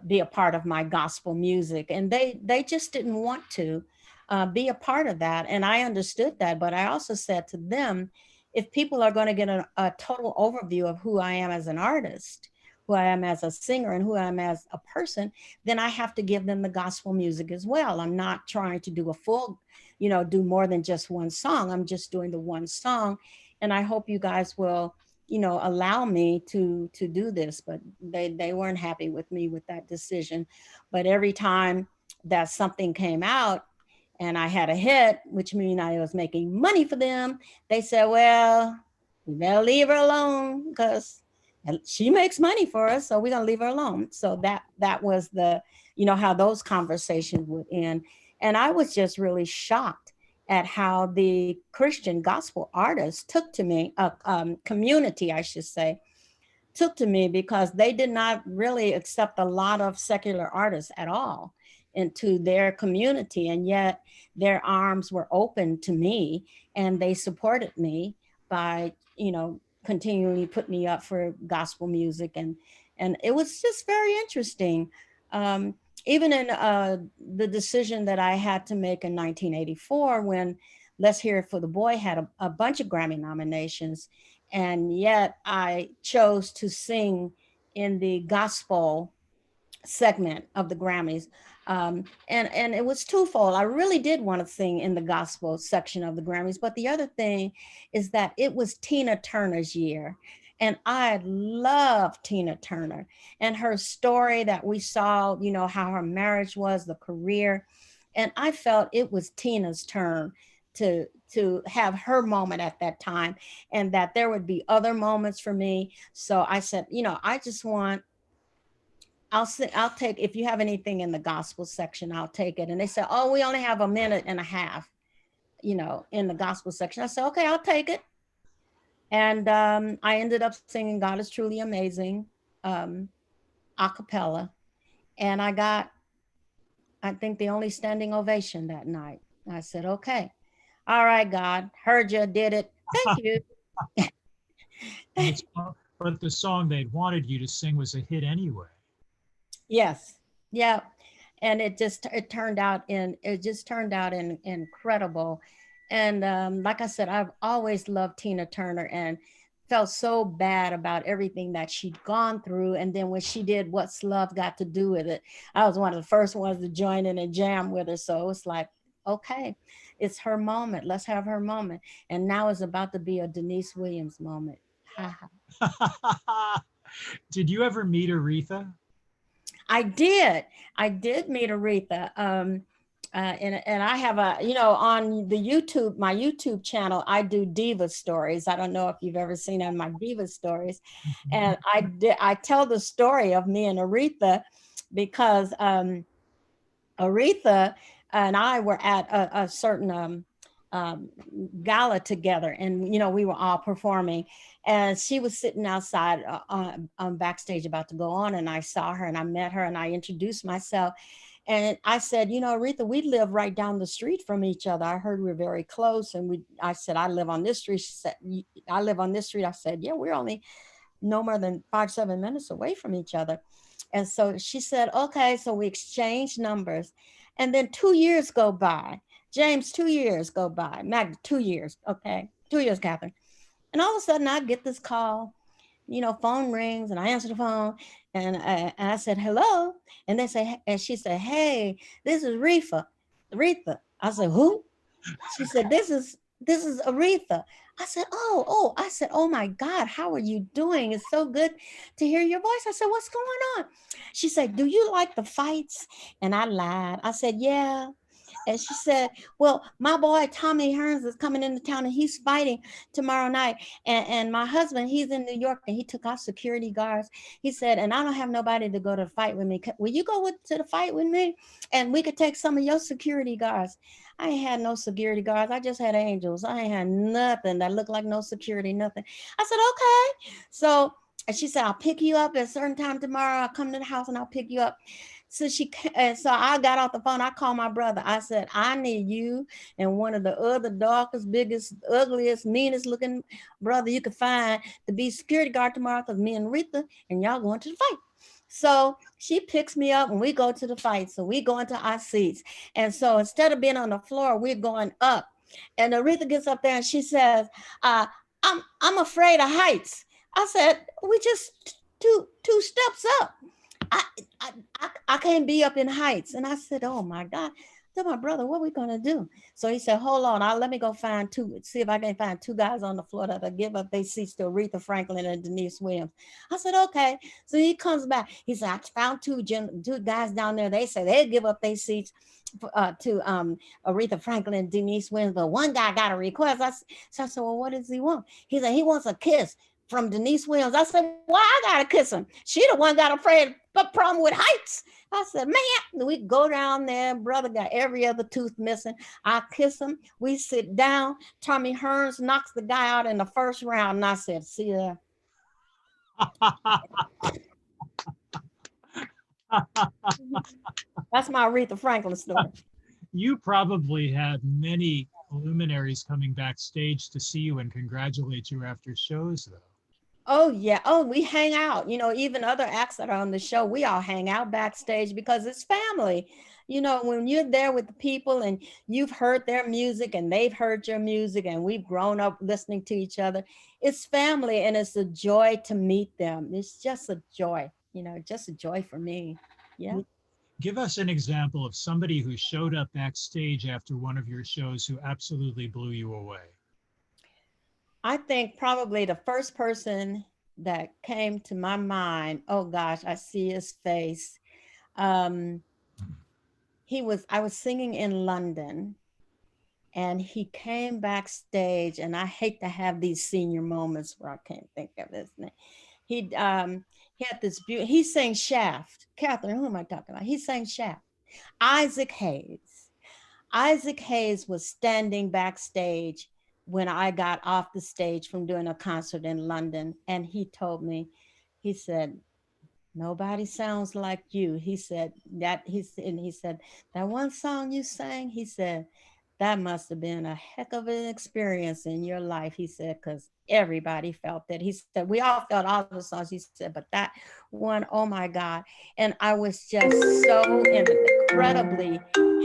be a part of my gospel music, and they just didn't want to be a part of that. And I understood that, but I also said to them, if people are going to get a total overview of who I am as an artist, who I am as a singer, and who I am as a person, then I have to give them the gospel music as well. I'm not trying to do a full, do more than just one song. I'm just doing the one song, and I hope you guys will allow me to do this. But they weren't happy with me with that decision. But every time that something came out and I had a hit, which means I was making money for them, they said, well, we better leave her alone because she makes money for us, so we're gonna leave her alone. So that was how those conversations would end. And I was just really shocked at how the Christian gospel artists took to me, a community, I should say, took to me because they did not really accept a lot of secular artists at all into their community. And yet their arms were open to me and they supported me by, continually put me up for gospel music. And it was just very interesting. Um, Even in the decision that I had to make in 1984 when Let's Hear It for the Boy had a bunch of Grammy nominations, and yet I chose to sing in the gospel segment of the Grammys. And it was twofold. I really did want to sing in the gospel section of the Grammys, but the other thing is that it was Tina Turner's year. And I love Tina Turner and her story that we saw, how her marriage was, the career. And I felt it was Tina's turn to have her moment at that time, and that there would be other moments for me. So I said, I just want, I'll take, if you have anything in the gospel section, I'll take it. And they said, oh, we only have a minute and a half, in the gospel section. I said, okay, I'll take it. And I ended up singing God is Truly Amazing, a cappella. And I got, I think, the only standing ovation that night. I said, okay, all right, God, heard you, did it. Thank you. But the song they'd wanted you to sing was a hit anyway. Yes. Yeah. And it turned out incredible. And like I said, I've always loved Tina Turner and felt so bad about everything that she'd gone through. And then when she did What's Love Got to Do with It, I was one of the first ones to join in and jam with her. So it's like, okay, it's her moment. Let's have her moment. And now it's about to be a Deniece Williams moment. Did you ever meet Aretha? I did. I did meet Aretha. And I have on the YouTube, my YouTube channel, I do diva stories. I don't know if you've ever seen on my diva stories. And I tell the story of me and Aretha because Aretha and I were at a certain gala together, and we were all performing, and she was sitting outside on backstage about to go on, and I saw her and I met her and I introduced myself, and I said, Aretha, we live right down the street from each other. I heard we're very close, and I said, I live on this street. She said, I live on this street. I said, yeah, we're only no more than 5-7 minutes away from each other. And so she said, okay. So we exchanged numbers, and then 2 years go by. James, 2 years go by. Magda, 2 years. Okay. 2 years, Catherine. And all of a sudden I get this call, phone rings, and I answer the phone, and I said, hello. And she said, hey, this is Aretha. I said, who? She said, this is Aretha. I said, I said, oh my God, how are you doing? It's so good to hear your voice. I said, what's going on? She said, do you like the fights? And I lied. I said, yeah. And she said, well, my boy, Tommy Hearns, is coming into town and he's fighting tomorrow night. And my husband, he's in New York and he took out security guards. He said, and I don't have nobody to go to the fight with me. Will you go to the fight with me? And we could take some of your security guards. I ain't had no security guards. I just had angels. I ain't had nothing that looked like no security, nothing. I said, okay. So she said, I'll pick you up at a certain time tomorrow. I'll come to the house and I'll pick you up. So so I got off the phone. I called my brother. I said, I need you and one of the other darkest, biggest, ugliest, meanest looking brother you could find to be security guard tomorrow, because me and Rita and y'all going to the fight. So she picks me up and we go to the fight. So we go into our seats. And so instead of being on the floor, we're going up. And Aretha gets up there and she says, I'm afraid of heights. I said, we just two steps up. I can't be up in heights. And I said, oh my God. I told my brother, what are we gonna do? So he said, hold on, let me go find see if I can find two guys on the floor that'll give up their seats to Aretha Franklin and Deniece Williams. I said, okay. So he comes back. He said, I found two guys down there. They say they'll give up their seats to Aretha Franklin and Deniece Williams, but one guy got a request. So I said, well, what does he want? He said, he wants a kiss from Deniece Williams. I said, why I gotta kiss him? She the one got afraid, but problem with heights. I said, man, we go down there. Brother got every other tooth missing. I kiss him. We sit down. Tommy Hearns knocks the guy out in the first round. And I said, see there. That's my Aretha Franklin story. You probably had many luminaries coming backstage to see you and congratulate you after shows, though. Oh yeah. Oh, we hang out. Even other acts that are on the show, we all hang out backstage because it's family. When you're there with the people and you've heard their music and they've heard your music and we've grown up listening to each other, it's family and it's a joy to meet them. It's just a joy, just a joy for me. Yeah. Well, give us an example of somebody who showed up backstage after one of your shows who absolutely blew you away. I think probably the first person that came to my mind, oh gosh, I see his face. Um, I was singing in London and he came backstage, and I hate to have these senior moments where I can't think of his name. He had this he sang Shaft. Catherine, who am I talking about? He sang Shaft. Isaac Hayes. Isaac Hayes was standing backstage when I got off the stage from doing a concert in London, and he told me, he said, nobody sounds like you. He said, that one song you sang, he said, that must have been a heck of an experience in your life. He said, because everybody felt that. He said, we all felt all the songs. He said, but that one, oh my God. And I was just so incredibly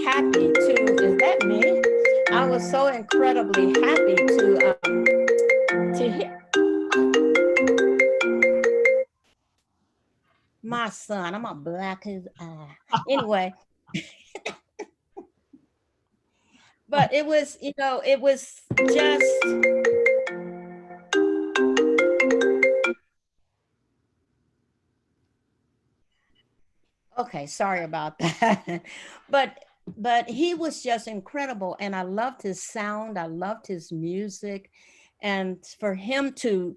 happy to, is that me? I was so incredibly happy to hear my son. I'm gonna black his eye. Anyway, but it was just okay. Sorry about that, but he was just incredible, and I loved his sound. I loved his music, and to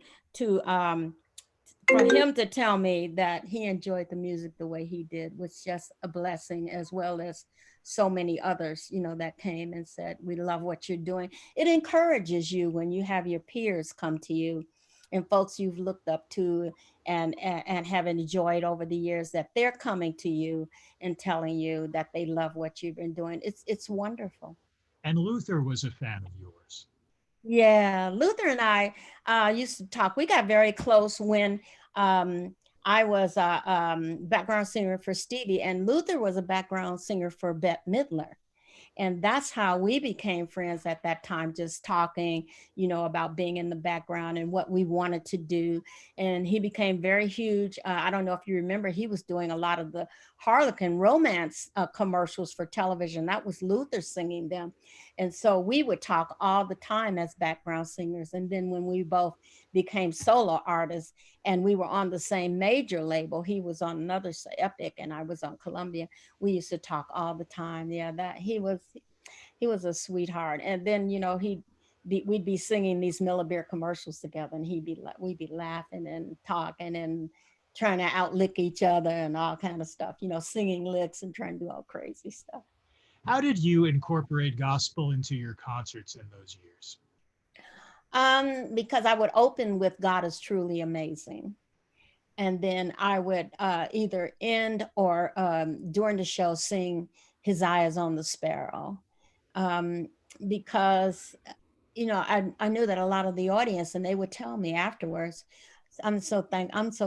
for him to tell me that he enjoyed the music the way he did was just a blessing, as well as so many others, that came and said, we love what you're doing. It encourages you when you have your peers come to you and folks you've looked up to and have enjoyed over the years, that they're coming to you and telling you that they love what you've been doing. It's wonderful. And Luther was a fan of yours. Yeah, Luther and I used to talk. We got very close when I was a background singer for Stevie, and Luther was a background singer for Bette Midler. And that's how we became friends at that time, just talking, about being in the background and what we wanted to do. And he became very huge. I don't know if you remember, he was doing a lot of the Harlequin romance commercials for television. That was Luther singing them. And so we would talk all the time as background singers. And then when we both became solo artists and we were on the same major label, he was on another Epic and I was on Columbia, we used to talk all the time. Yeah, that he was a sweetheart. And then we'd be singing these Miller Beer commercials together, and we'd be laughing and talking and trying to outlick each other and all kind of stuff, singing licks and trying to do all crazy stuff. How did you incorporate gospel into your concerts in those years? Because I would open with God is truly amazing. And then I would either end or during the show sing His Eye is on the Sparrow. Um, because, I knew that a lot of the audience, and they would tell me afterwards, I'm so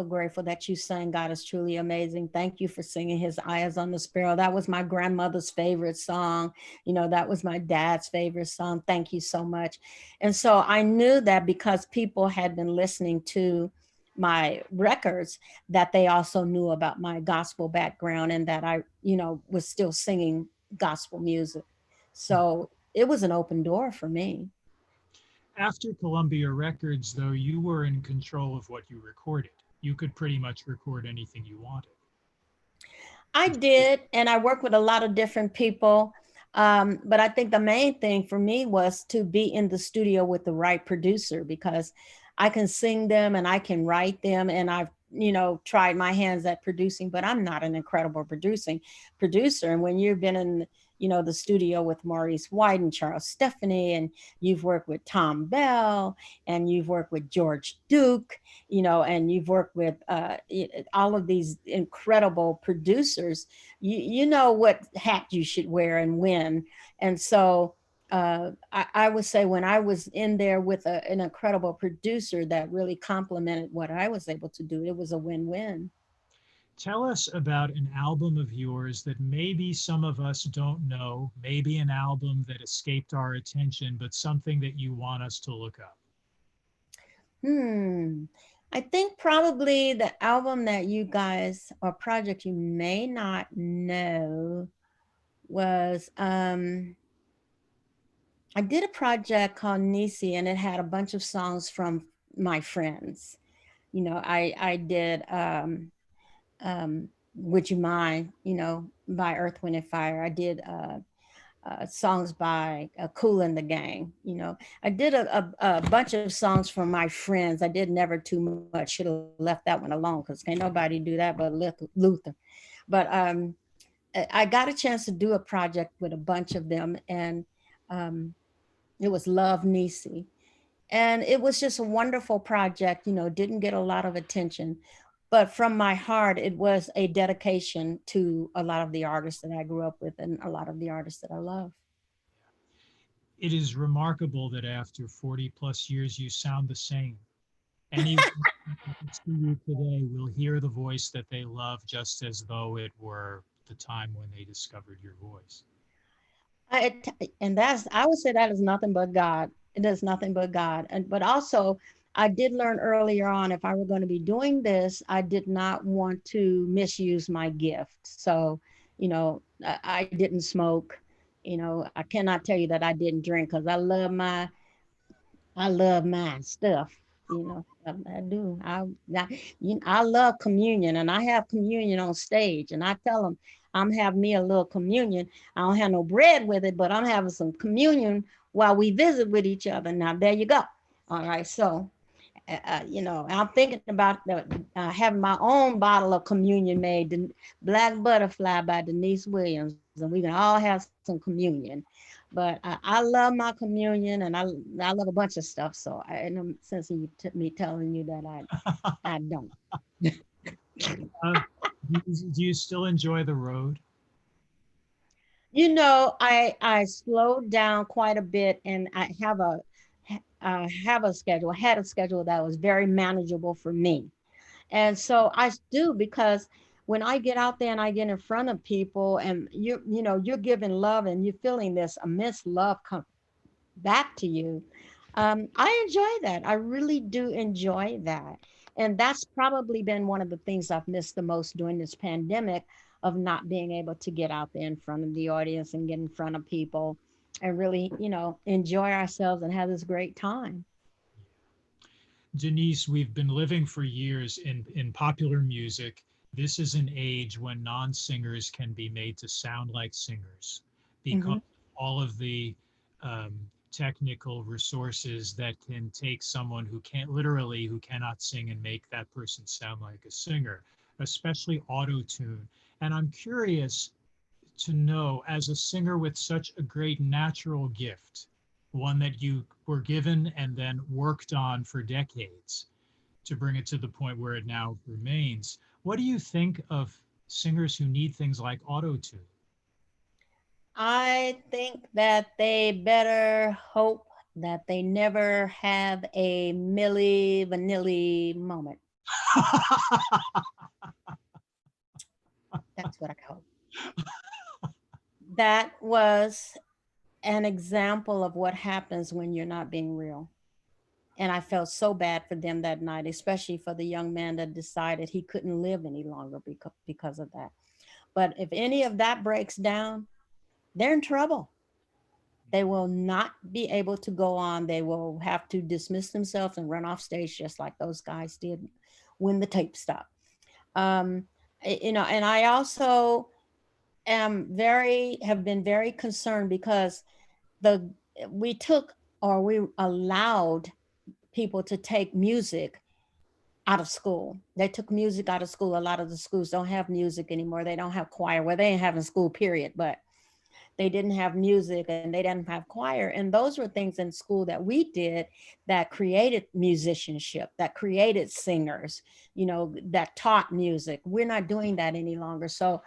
grateful that you sang God is truly amazing. Thank you for singing His Eyes on the Sparrow. That was my grandmother's favorite song. That was my dad's favorite song. Thank you so much. And so I knew that because people had been listening to my records, that they also knew about my gospel background and that I, was still singing gospel music. So it was an open door for me. After Columbia Records, though, you were in control of what you recorded. You could pretty much record anything you wanted. I did, and I worked with a lot of different people. But I think the main thing for me was to be in the studio with the right producer, because I can sing them and I can write them, and I've tried my hands at producing, but I'm not an incredible producing producer. And when you've been the studio with Maurice White and Charles Stephanie, and you've worked with Tom Bell, and you've worked with George Duke, and you've worked with all of these incredible producers. You know what hat you should wear and when. And so I would say when I was in there with an incredible producer that really complemented what I was able to do, it was a win-win. Tell us about an album of yours that maybe some of us don't know, maybe an album that escaped our attention, but something that you want us to look up. Hmm. I think probably the album that you guys or project you may not know was I did a project called Nisi, and it had a bunch of songs from my friends. I did Would You Mind, by Earth, Wind and Fire. I did songs by Kool and the Gang. I did a bunch of songs from my friends. I did Never Too Much. Should have left that one alone because can't nobody do that but Luther. But I got a chance to do a project with a bunch of them, and um, it was Love Nisi. And it was just a wonderful project, didn't get a lot of attention. But from my heart, it was a dedication to a lot of the artists that I grew up with and a lot of the artists that I love. It is remarkable that after 40 plus years, you sound the same. Anyone who see you today will hear the voice that they love just as though it were the time when they discovered your voice. And I would say that is nothing but God. It is nothing but God. But also, I did learn earlier on, if I were going to be doing this, I did not want to misuse my gift. So, I didn't smoke. I cannot tell you that I didn't drink because I love my stuff. I do. I love communion, and I have communion on stage, and I tell them I'm having me a little communion. I don't have no bread with it, but I'm having some communion while we visit with each other. Now there you go. All right, so I'm thinking about having my own bottle of communion made, the Black Butterfly by Deniece Williams, and we can all have some communion. But I love my communion, and I love a bunch of stuff. So I, ain't no sense in me telling you that I don't. Uh, do you still enjoy the road? I slowed down quite a bit, and had a schedule that was very manageable for me. And so I do, because when I get out there and I get in front of people, and you're giving love and you're feeling this immense love come back to you. I enjoy that. I really do enjoy that. And that's probably been one of the things I've missed the most during this pandemic, of not being able to get out there in front of the audience and get in front of people and really, enjoy ourselves and have this great time. Deniece, we've been living for years in popular music. This is an age when non-singers can be made to sound like singers because Hmm. all of the technical resources that can take someone who can't literally who cannot sing and make that person sound like a singer, especially auto tune. And I'm curious to know, as a singer with such a great natural gift, one that you were given and then worked on for decades to bring it to the point where it now remains, what do you think of singers who need things like auto tune? I think that they better hope that they never have a Milli Vanilli moment. That's what I hope. That was an example of what happens when you're not being real. And I felt so bad for them that night, especially for the young man that decided he couldn't live any longer because of that. But if any of that breaks down, they're in trouble. They will not be able to go on. They will have to dismiss themselves and run off stage, just like those guys did when the tape stopped. Um, and I also have been very concerned because the we took or we allowed people to take music out of school. They took music out of school. A lot of the schools don't have music anymore. They don't have choir. Well, they ain't having school, period. But they didn't have music, and they didn't have choir. And those were things in school that we did that created musicianship, that created singers, that taught music. We're not doing that any longer. So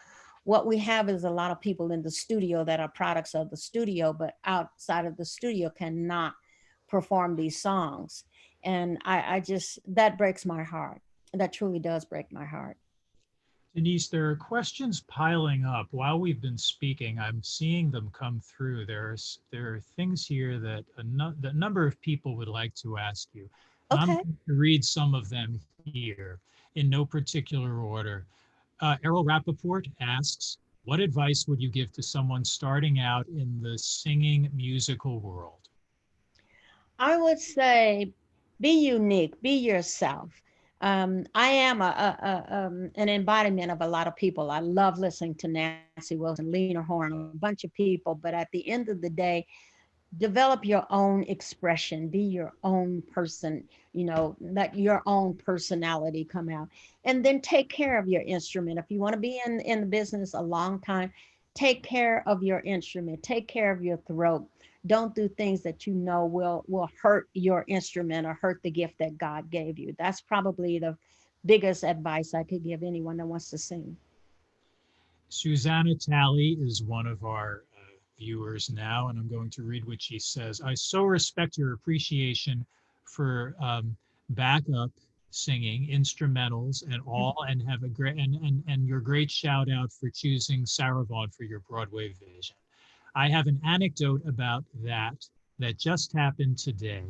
what we have is a lot of people in the studio that are products of the studio, but outside of the studio cannot perform these songs. And I just, that breaks my heart. That truly does break my heart. Deniece, there are questions piling up while we've been speaking. I'm seeing them come through. There are things here that a number of people would like to ask you. And I'm Okay. going to read some of them here in no particular order. Errol Rappaport asks, what advice would you give to someone starting out in the singing musical world? I would say be unique, be yourself. I am an embodiment of a lot of people. I love listening to Nancy Wilson, Lena Horne, a bunch of people. But at the end of the day, develop your own expression, be your own person, let your own personality come out, and then take care of your instrument. If you want to be in the business a long time, take care of your instrument, take care of your throat. Don't do things that will hurt your instrument or hurt the gift that God gave you. That's probably the biggest advice I could give anyone that wants to sing. Susanna Talley is one of our viewers now, and I'm going to read what she says. I so respect your appreciation for backup singing, instrumentals, and all, and have a great and your great shout out for choosing Sarah Vaughan for your Broadway vision. I have an anecdote about that just happened today.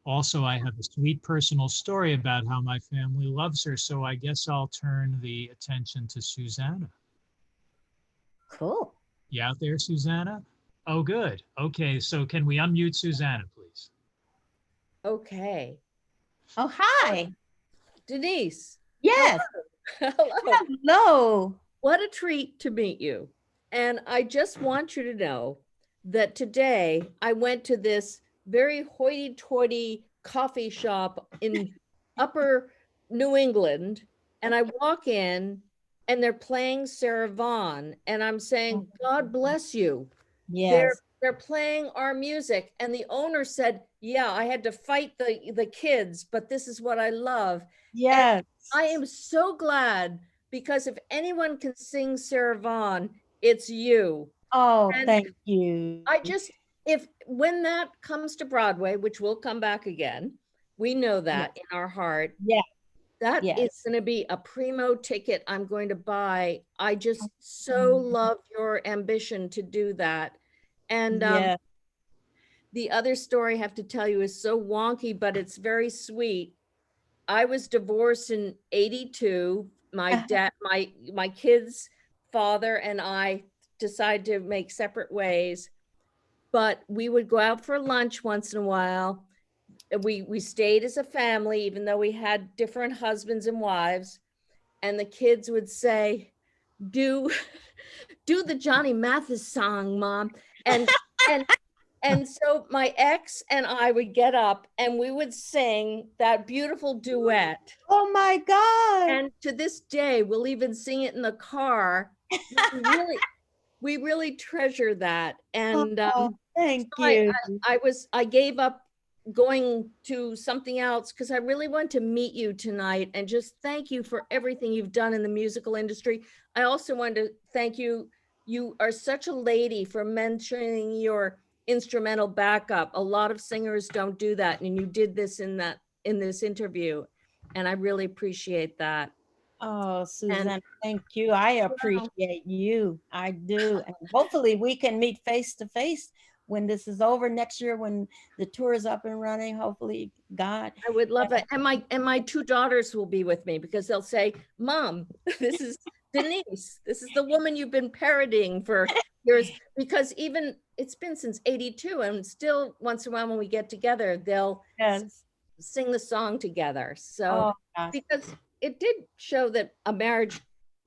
Also, I have a sweet personal story about how my family loves her, so I guess I'll turn the attention to Susanna. Cool. You out there, Susanna? Oh, good. Okay, so can we unmute Susanna, please? Okay. Oh, hi. Deniece. Yes. Hello. Hello. What a treat to meet you. And I just want you to know that today I went to this very hoity-toity coffee shop in upper New England, and I walk in and they're playing Sarah Vaughan, and I'm saying, God bless you. Yes. They're playing our music. And the owner said, yeah, I had to fight the kids, but this is what I love. Yes. And I am so glad, because if anyone can sing Sarah Vaughan, it's you. Oh, And thank you. I just, when that comes to Broadway, which will come back again, we know that in our heart. Yeah. That Yes. is going to be a primo ticket I'm going to buy. I just so love your ambition to do that. And Yeah. the other story I have to tell you is so wonky, but it's very sweet. I was divorced in '82. My dad, my kids' father and I decided to make separate ways, but we would go out for lunch once in a while. We stayed as a family, even though we had different husbands and wives. And the kids would say, "Do the Johnny Mathis song, Mom," and and and so my ex and I would get up and we would sing that beautiful duet. Oh my God. And to this day, we'll even sing it in the car. We really treasure that. And Thank so you. I gave up going to something else because I really want to meet you tonight and just thank you for everything you've done in the musical industry. I also wanted to thank you. You are such a lady for mentioning your instrumental backup. A lot of singers don't do that, and you did this in this interview, and I really appreciate that. Oh, Susan, thank you. I appreciate you. I do. And hopefully we can meet face to face when this is over next year, when the tour is up and running. Hopefully, God. I would love it. And my two daughters will be with me because they'll say, Mom, this is Deniece. This is the woman you've been parodying for years. Because even it's been since '82, and still once in a while when we get together, they'll sing the song together. So because it did show that a marriage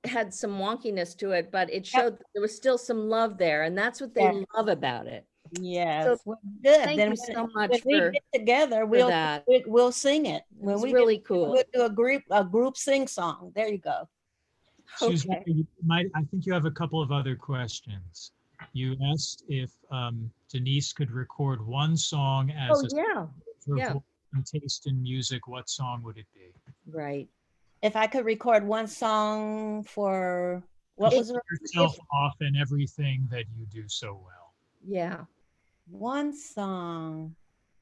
had some wonkiness to it, but it showed that there was still some love there, and that's what they love about it. Yes, so well, good. Thank then you so much when we get together, we'll sing it. When it's we really cool. We'll do a group sing song. There you go. Susan, I think you have a couple of other questions. You asked if Deniece could record one song Oh, as a yeah, for yeah, voice and taste in music. What song would it be? right. If I could record one song for what To It, was the yourself if, off in everything that you do so well. yeah, one song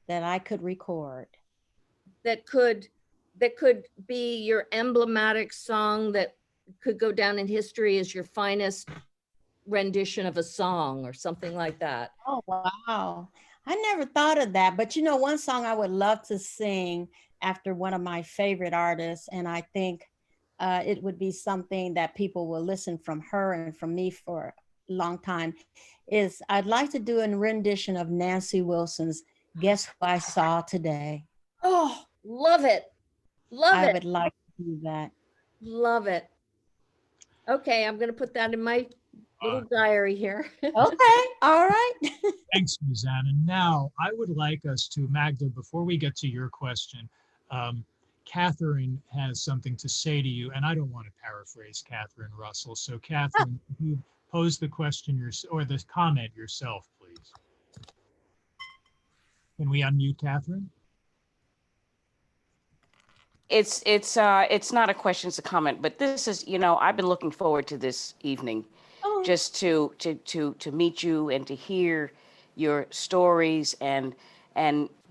that I could record? that could, that could be your emblematic song that could go down in history as your finest rendition of a song or something like that. Oh, wow. I never thought of that. But you know, one song I would love to sing after one of my favorite artists, and I think it would be something that people will listen from her and from me for a long time, is I'd like to do a rendition of Nancy Wilson's Guess Who I Saw Today. Oh, love it. Love I it. would like to do that. Love it. Okay, I'm gonna put that in my little diary here. Okay, all right. Thanks, Suzanne. And now I would like us to, Magda, before we get to your question, Catherine has something to say to you, and I don't want to paraphrase Catherine Russell. So Catherine, you pose the question or the comment yourself, please. Can we unmute Catherine? It's not a question, it's a comment, but this is, I've been looking forward to this evening, Oh, just to meet you and to hear your stories and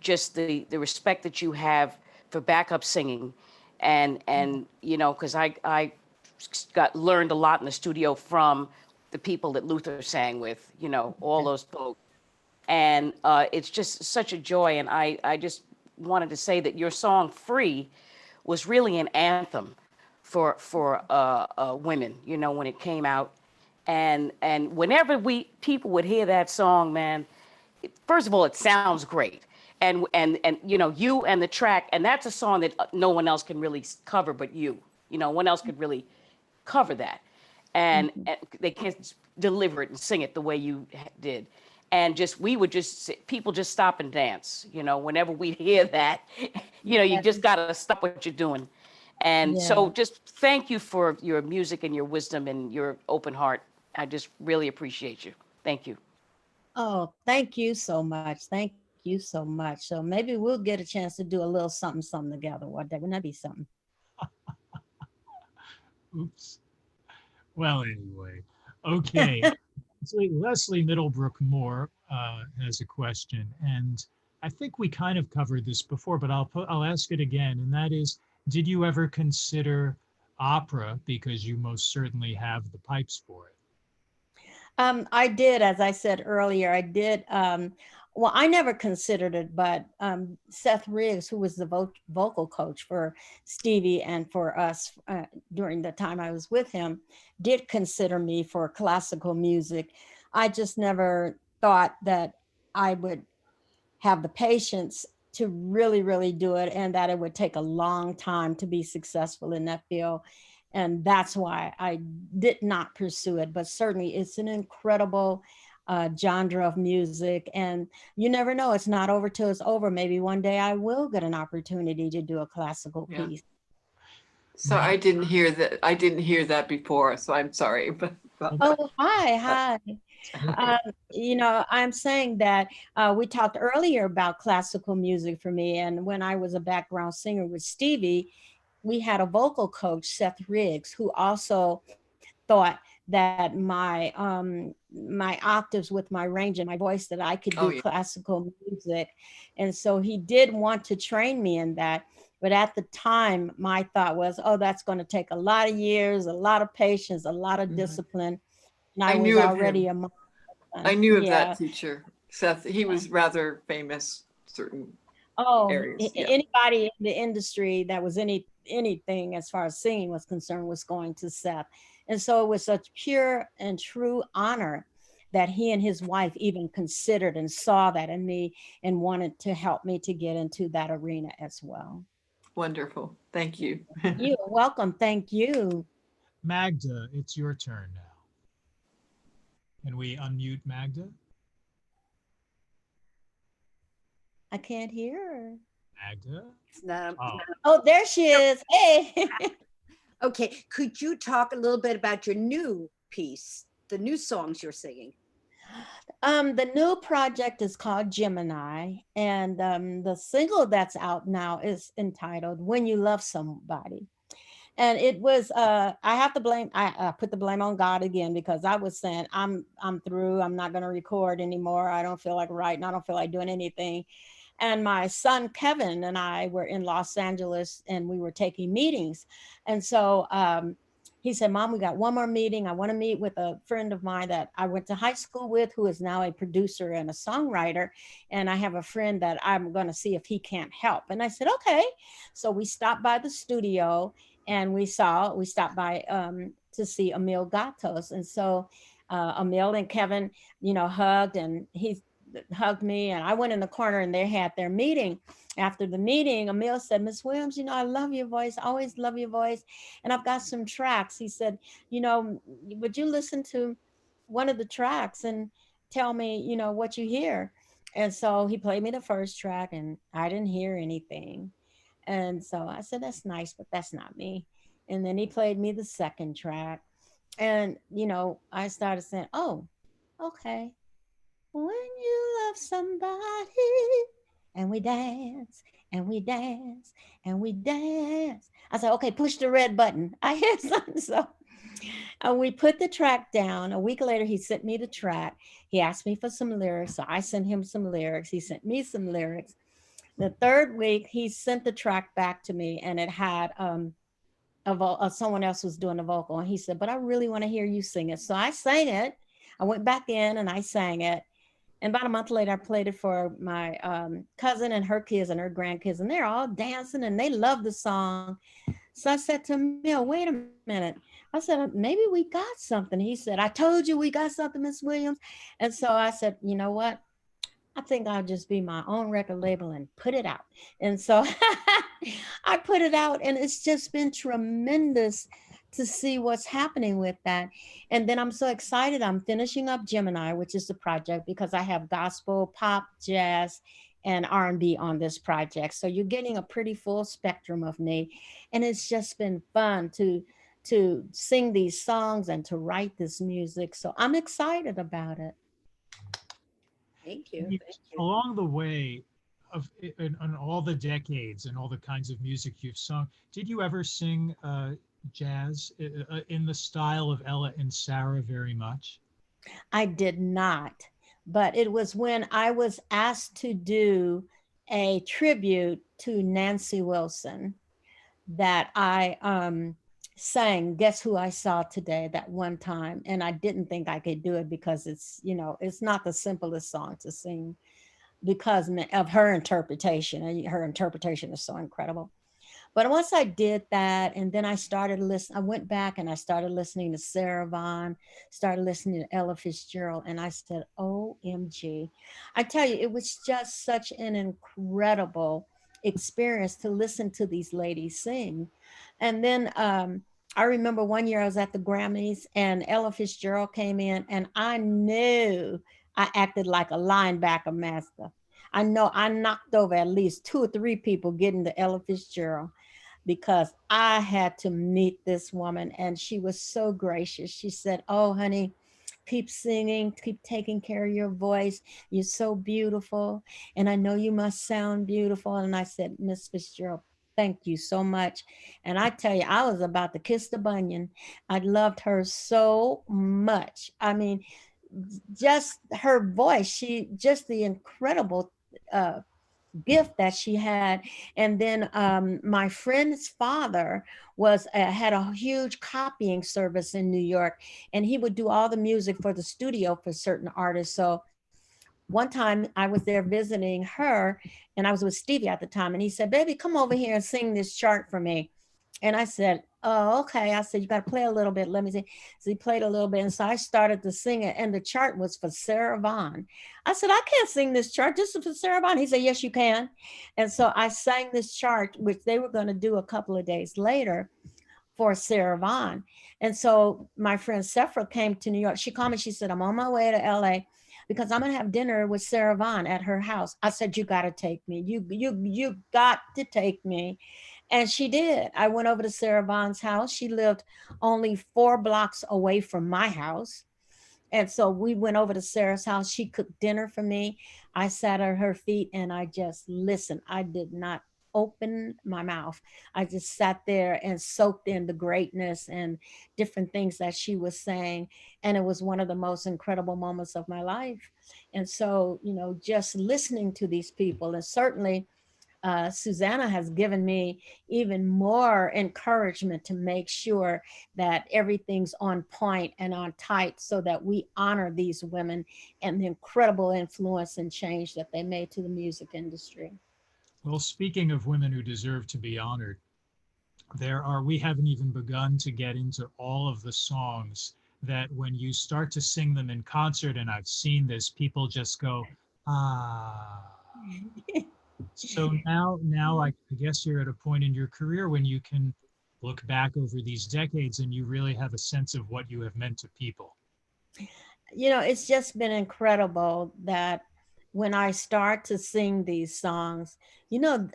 just the respect that you have for backup singing, and because I learned a lot in the studio from the people that Luther sang with, all those folks, and it's just such a joy, and I just wanted to say that your song "Free" was really an anthem for women, when it came out. And whenever people would hear that song, man, first of all, it sounds great. And you and the track, and that's a song that no one else can really cover but you. One else could really cover that. And they can't deliver it and sing it the way you did. And people just stop and dance, whenever we hear that, you yes, just got to stop what you're doing. And yeah. so just thank you for your music and your wisdom and your open heart. I just really appreciate you. Thank you. Oh, thank you so much. Thank you so much. So maybe we'll get a chance to do a little something, something together one day. Wouldn't that be something? Oops. Well, anyway, okay. So Leslie Middlebrook Moore has a question, and I think we kind of covered this before, but I'll ask it again, and that is, did you ever consider opera, because you most certainly have the pipes for it? I did, as I said earlier, I did. Well, I never considered it, but Seth Riggs, who was the vocal coach for Stevie and for us during the time I was with him, did consider me for classical music. I just never thought that I would have the patience to really, really do it, and that it would take a long time to be successful in that field. And that's why I did not pursue it. But certainly, it's an incredible genre of music. And you never know, it's not over till it's over. Maybe one day I will get an opportunity to do a classical Yeah. piece. So I didn't hear that. I didn't hear that before, so I'm sorry. But Oh, hi. I'm saying that we talked earlier about classical music for me. And when I was a background singer with Stevie, we had a vocal coach, Seth Riggs, who also thought that my octaves with my range and my voice, that I could oh do yeah, classical music. And so he did want to train me in that. But at the time, my thought was, oh, that's going to take a lot of years, a lot of patience, a lot of mhm. discipline. And I I was knew of already him. a mom. I knew of that Yeah. teacher, Seth. He was rather famous, certain Oh, areas. Yeah. anybody in the industry that was anything as far as singing was concerned was going to Seth. And so it was such pure and true honor that he and his wife even considered and saw that in me and wanted to help me to get into that arena as well. Wonderful. Thank you. You're welcome. Thank you. Magda, it's your turn now. Can we unmute Magda? I can't hear her. Magda? No. Oh, Oh, there she is. Hey. Okay, could you talk a little bit about your new piece, the new songs you're singing? The new project is called Gemini, and the single that's out now is entitled "When You Love Somebody." And it was I have to blame I put the blame on God again, because I was saying I'm through. I'm not going to record anymore. I don't feel like writing. I don't feel like doing anything. And my son Kevin and I were in Los Angeles, and we were taking meetings. And so he said, Mom, we got one more meeting. I want to meet with a friend of mine that I went to high school with, who is now a producer and a songwriter. And I have a friend that I'm going to see if he can't help. And I said, okay. So we stopped by the studio, and we stopped by to see Emil Gatos. And so Emil and Kevin, hugged, and he hugged me, and I went in the corner, and they had their meeting. After the meeting, Emil said, Miss Williams, I love your voice. I always love your voice. And I've got some tracks. He said, would you listen to one of the tracks and tell me, what you hear? And so he played me the first track, and I didn't hear anything. And so I said, that's nice, but that's not me. And then he played me the second track. And, I started saying, oh, okay. When you love somebody, and we dance, and we dance, and we dance. I said, okay, push the red button. I had something. So and we put the track down. A week later, he sent me the track. He asked me for some lyrics. So I sent him some lyrics. He sent me some lyrics. The third week, he sent the track back to me, and it had someone else was doing the vocal. And he said, but I really want to hear you sing it. So I sang it. I went back in and I sang it. And about a month later, I played it for my cousin and her kids and her grandkids, and they're all dancing and they love the song. So I said to Mill, wait a minute. I said, maybe we got something. He said, I told you we got something, Miss Williams. And so I said, you know what? I think I'll just be my own record label and put it out. And so I put it out, and it's just been tremendous to see what's happening with that. And then I'm so excited. I'm finishing up Gemini, which is the project, because I have gospel, pop, jazz, and R&B on this project. So you're getting a pretty full spectrum of me. And it's just been fun to sing these songs and to write this music. So I'm excited about it. Thank you. You- Along the way of in all the decades and all the kinds of music you've sung, did you ever sing jazz in the style of Ella and Sarah very much? I did not, but it was when I was asked to do a tribute to Nancy Wilson that I sang Guess Who I Saw Today that one time. And I didn't think I could do it because it's not the simplest song to sing because of her interpretation. And her interpretation is so incredible. But once I did that, and then I started listening, I went back and I started listening to Sarah Vaughan, started listening to Ella Fitzgerald, and I said, OMG. I tell you, it was just such an incredible experience to listen to these ladies sing. And then I remember one year I was at the Grammys, and Ella Fitzgerald came in, and I knew I acted like a linebacker master. I know I knocked over at least 2 or 3 people getting to Ella Fitzgerald, because I had to meet this woman, and she was so gracious. She said, oh, honey, keep singing, keep taking care of your voice. You're so beautiful. And I know you must sound beautiful. And I said, Miss Fitzgerald, thank you so much. And I tell you, I was about to kiss the bunion. I loved her so much. I mean, just her voice, just the incredible gift that she had. And then my friend's father had a huge copying service in New York, and he would do all the music for the studio for certain artists. So one time I was there visiting her, and I was with Stevie at the time, and he said, baby, come over here and sing this chart for me. And I said, oh, okay. I said, you got to play a little bit. Let me see. So he played a little bit. And so I started to sing it. And the chart was for Sarah Vaughan. I said, I can't sing this chart. This is for Sarah Vaughan. He said, yes, you can. And so I sang this chart, which they were going to do a couple of days later for Sarah Vaughan. And so my friend Sephra came to New York. She called me. She said, I'm on my way to LA because I'm going to have dinner with Sarah Vaughan at her house. I said, you got to take me. You got to take me. And she did. I went over to Sarah Vaughan's house. She lived only 4 blocks away from my house. And so we went over to Sarah's house. She cooked dinner for me. I sat at her feet and I just listened. I did not open my mouth. I just sat there and soaked in the greatness and different things that she was saying. And it was one of the most incredible moments of my life. And so, you know, just listening to these people, and certainly Susanna has given me even more encouragement to make sure that everything's on point and on tight so that we honor these women and the incredible influence and change that they made to the music industry. Well, speaking of women who deserve to be honored, we haven't even begun to get into all of the songs that when you start to sing them in concert, and I've seen this, people just go, ah. So now I guess you're at a point in your career when you can look back over these decades and you really have a sense of what you have meant to people. You know, it's just been incredible that when I start to sing these songs, you know,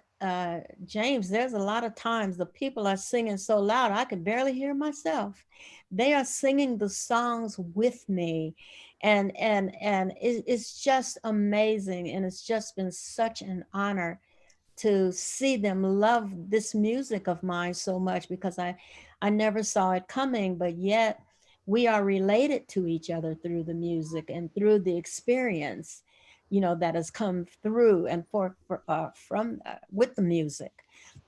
James, there's a lot of times the people are singing so loud I can barely hear myself. They are singing the songs with me, and it's just amazing, and it's just been such an honor to see them love this music of mine so much, because I never saw it coming, but yet we are related to each other through the music and through the experience, you know, that has come through and from with the music.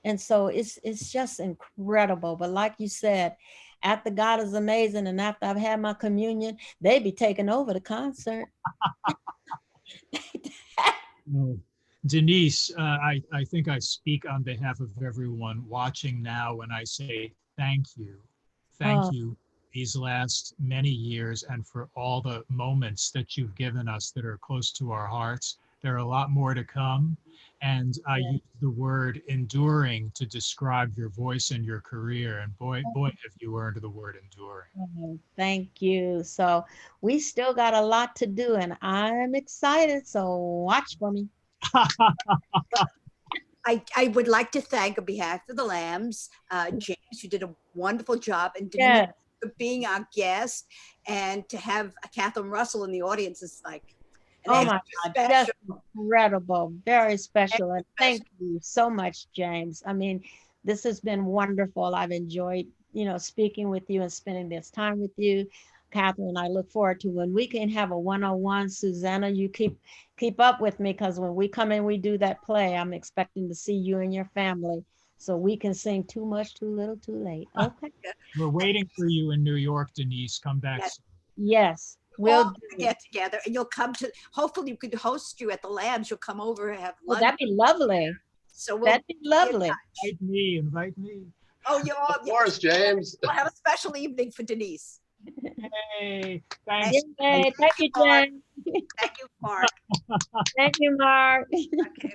And so it's just incredible. But like you said, after God is amazing and after I've had my communion, they be taking over the concert. No. Deniece, I think I speak on behalf of everyone watching now when I say thank you. Thank Oh, you these last many years and for all the moments that you've given us that are close to our hearts. There are a lot more to come. And I yeah. use the word enduring to describe your voice and your career. And boy, have you earned the word enduring. Oh, thank you. So we still got a lot to do, and I'm excited. So watch for me. I would like to thank on behalf of the Lambs, James, you did a wonderful job, and Denise Yeah. for being our guest, and to have Catherine Russell in the audience is like an Oh my extra God, just special. incredible, very special. And Extra thank you so much, James. I mean, this has been wonderful. I've enjoyed, you know, speaking with you and spending this time with you. Catherine, I look forward to when we can have a one-on-one. Susanna, you keep up with me, because when we come in, we do that play. I'm expecting to see you and your family so we can sing Too Much, Too Little, Too Late. Okay. We're waiting for you in New York, Deniece. Come back Yes. soon. Yes, All we'll do it. get together, and you'll come to. Hopefully, we could host you at the Lambs. You'll come over and have Oh, lunch. that'd be lovely. So we'll. That'd be lovely. Invite me, invite me. Oh, you're all. Of course, James. We'll have a special evening for Denise. Hey, thanks. Yay. Thank you, Jen. Thank you, Mark. Thank you, Mark. Okay.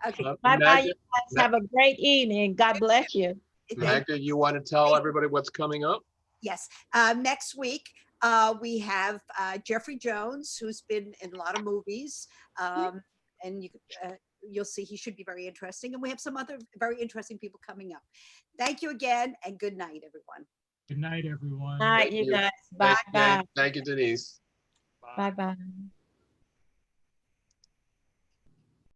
Okay. Bye bye, Magda, you guys. Have a great evening. God bless you. Magda, you want to tell everybody what's coming up? Yes. Next week, we have Jeffrey Jones, who's been in a lot of movies. And you'll see he should be very interesting. And we have some other very interesting people coming up. Thank you again, and good night, everyone. Good night, everyone. All right, Thank you you. guys. Bye bye. Thank you, Deniece. Bye bye.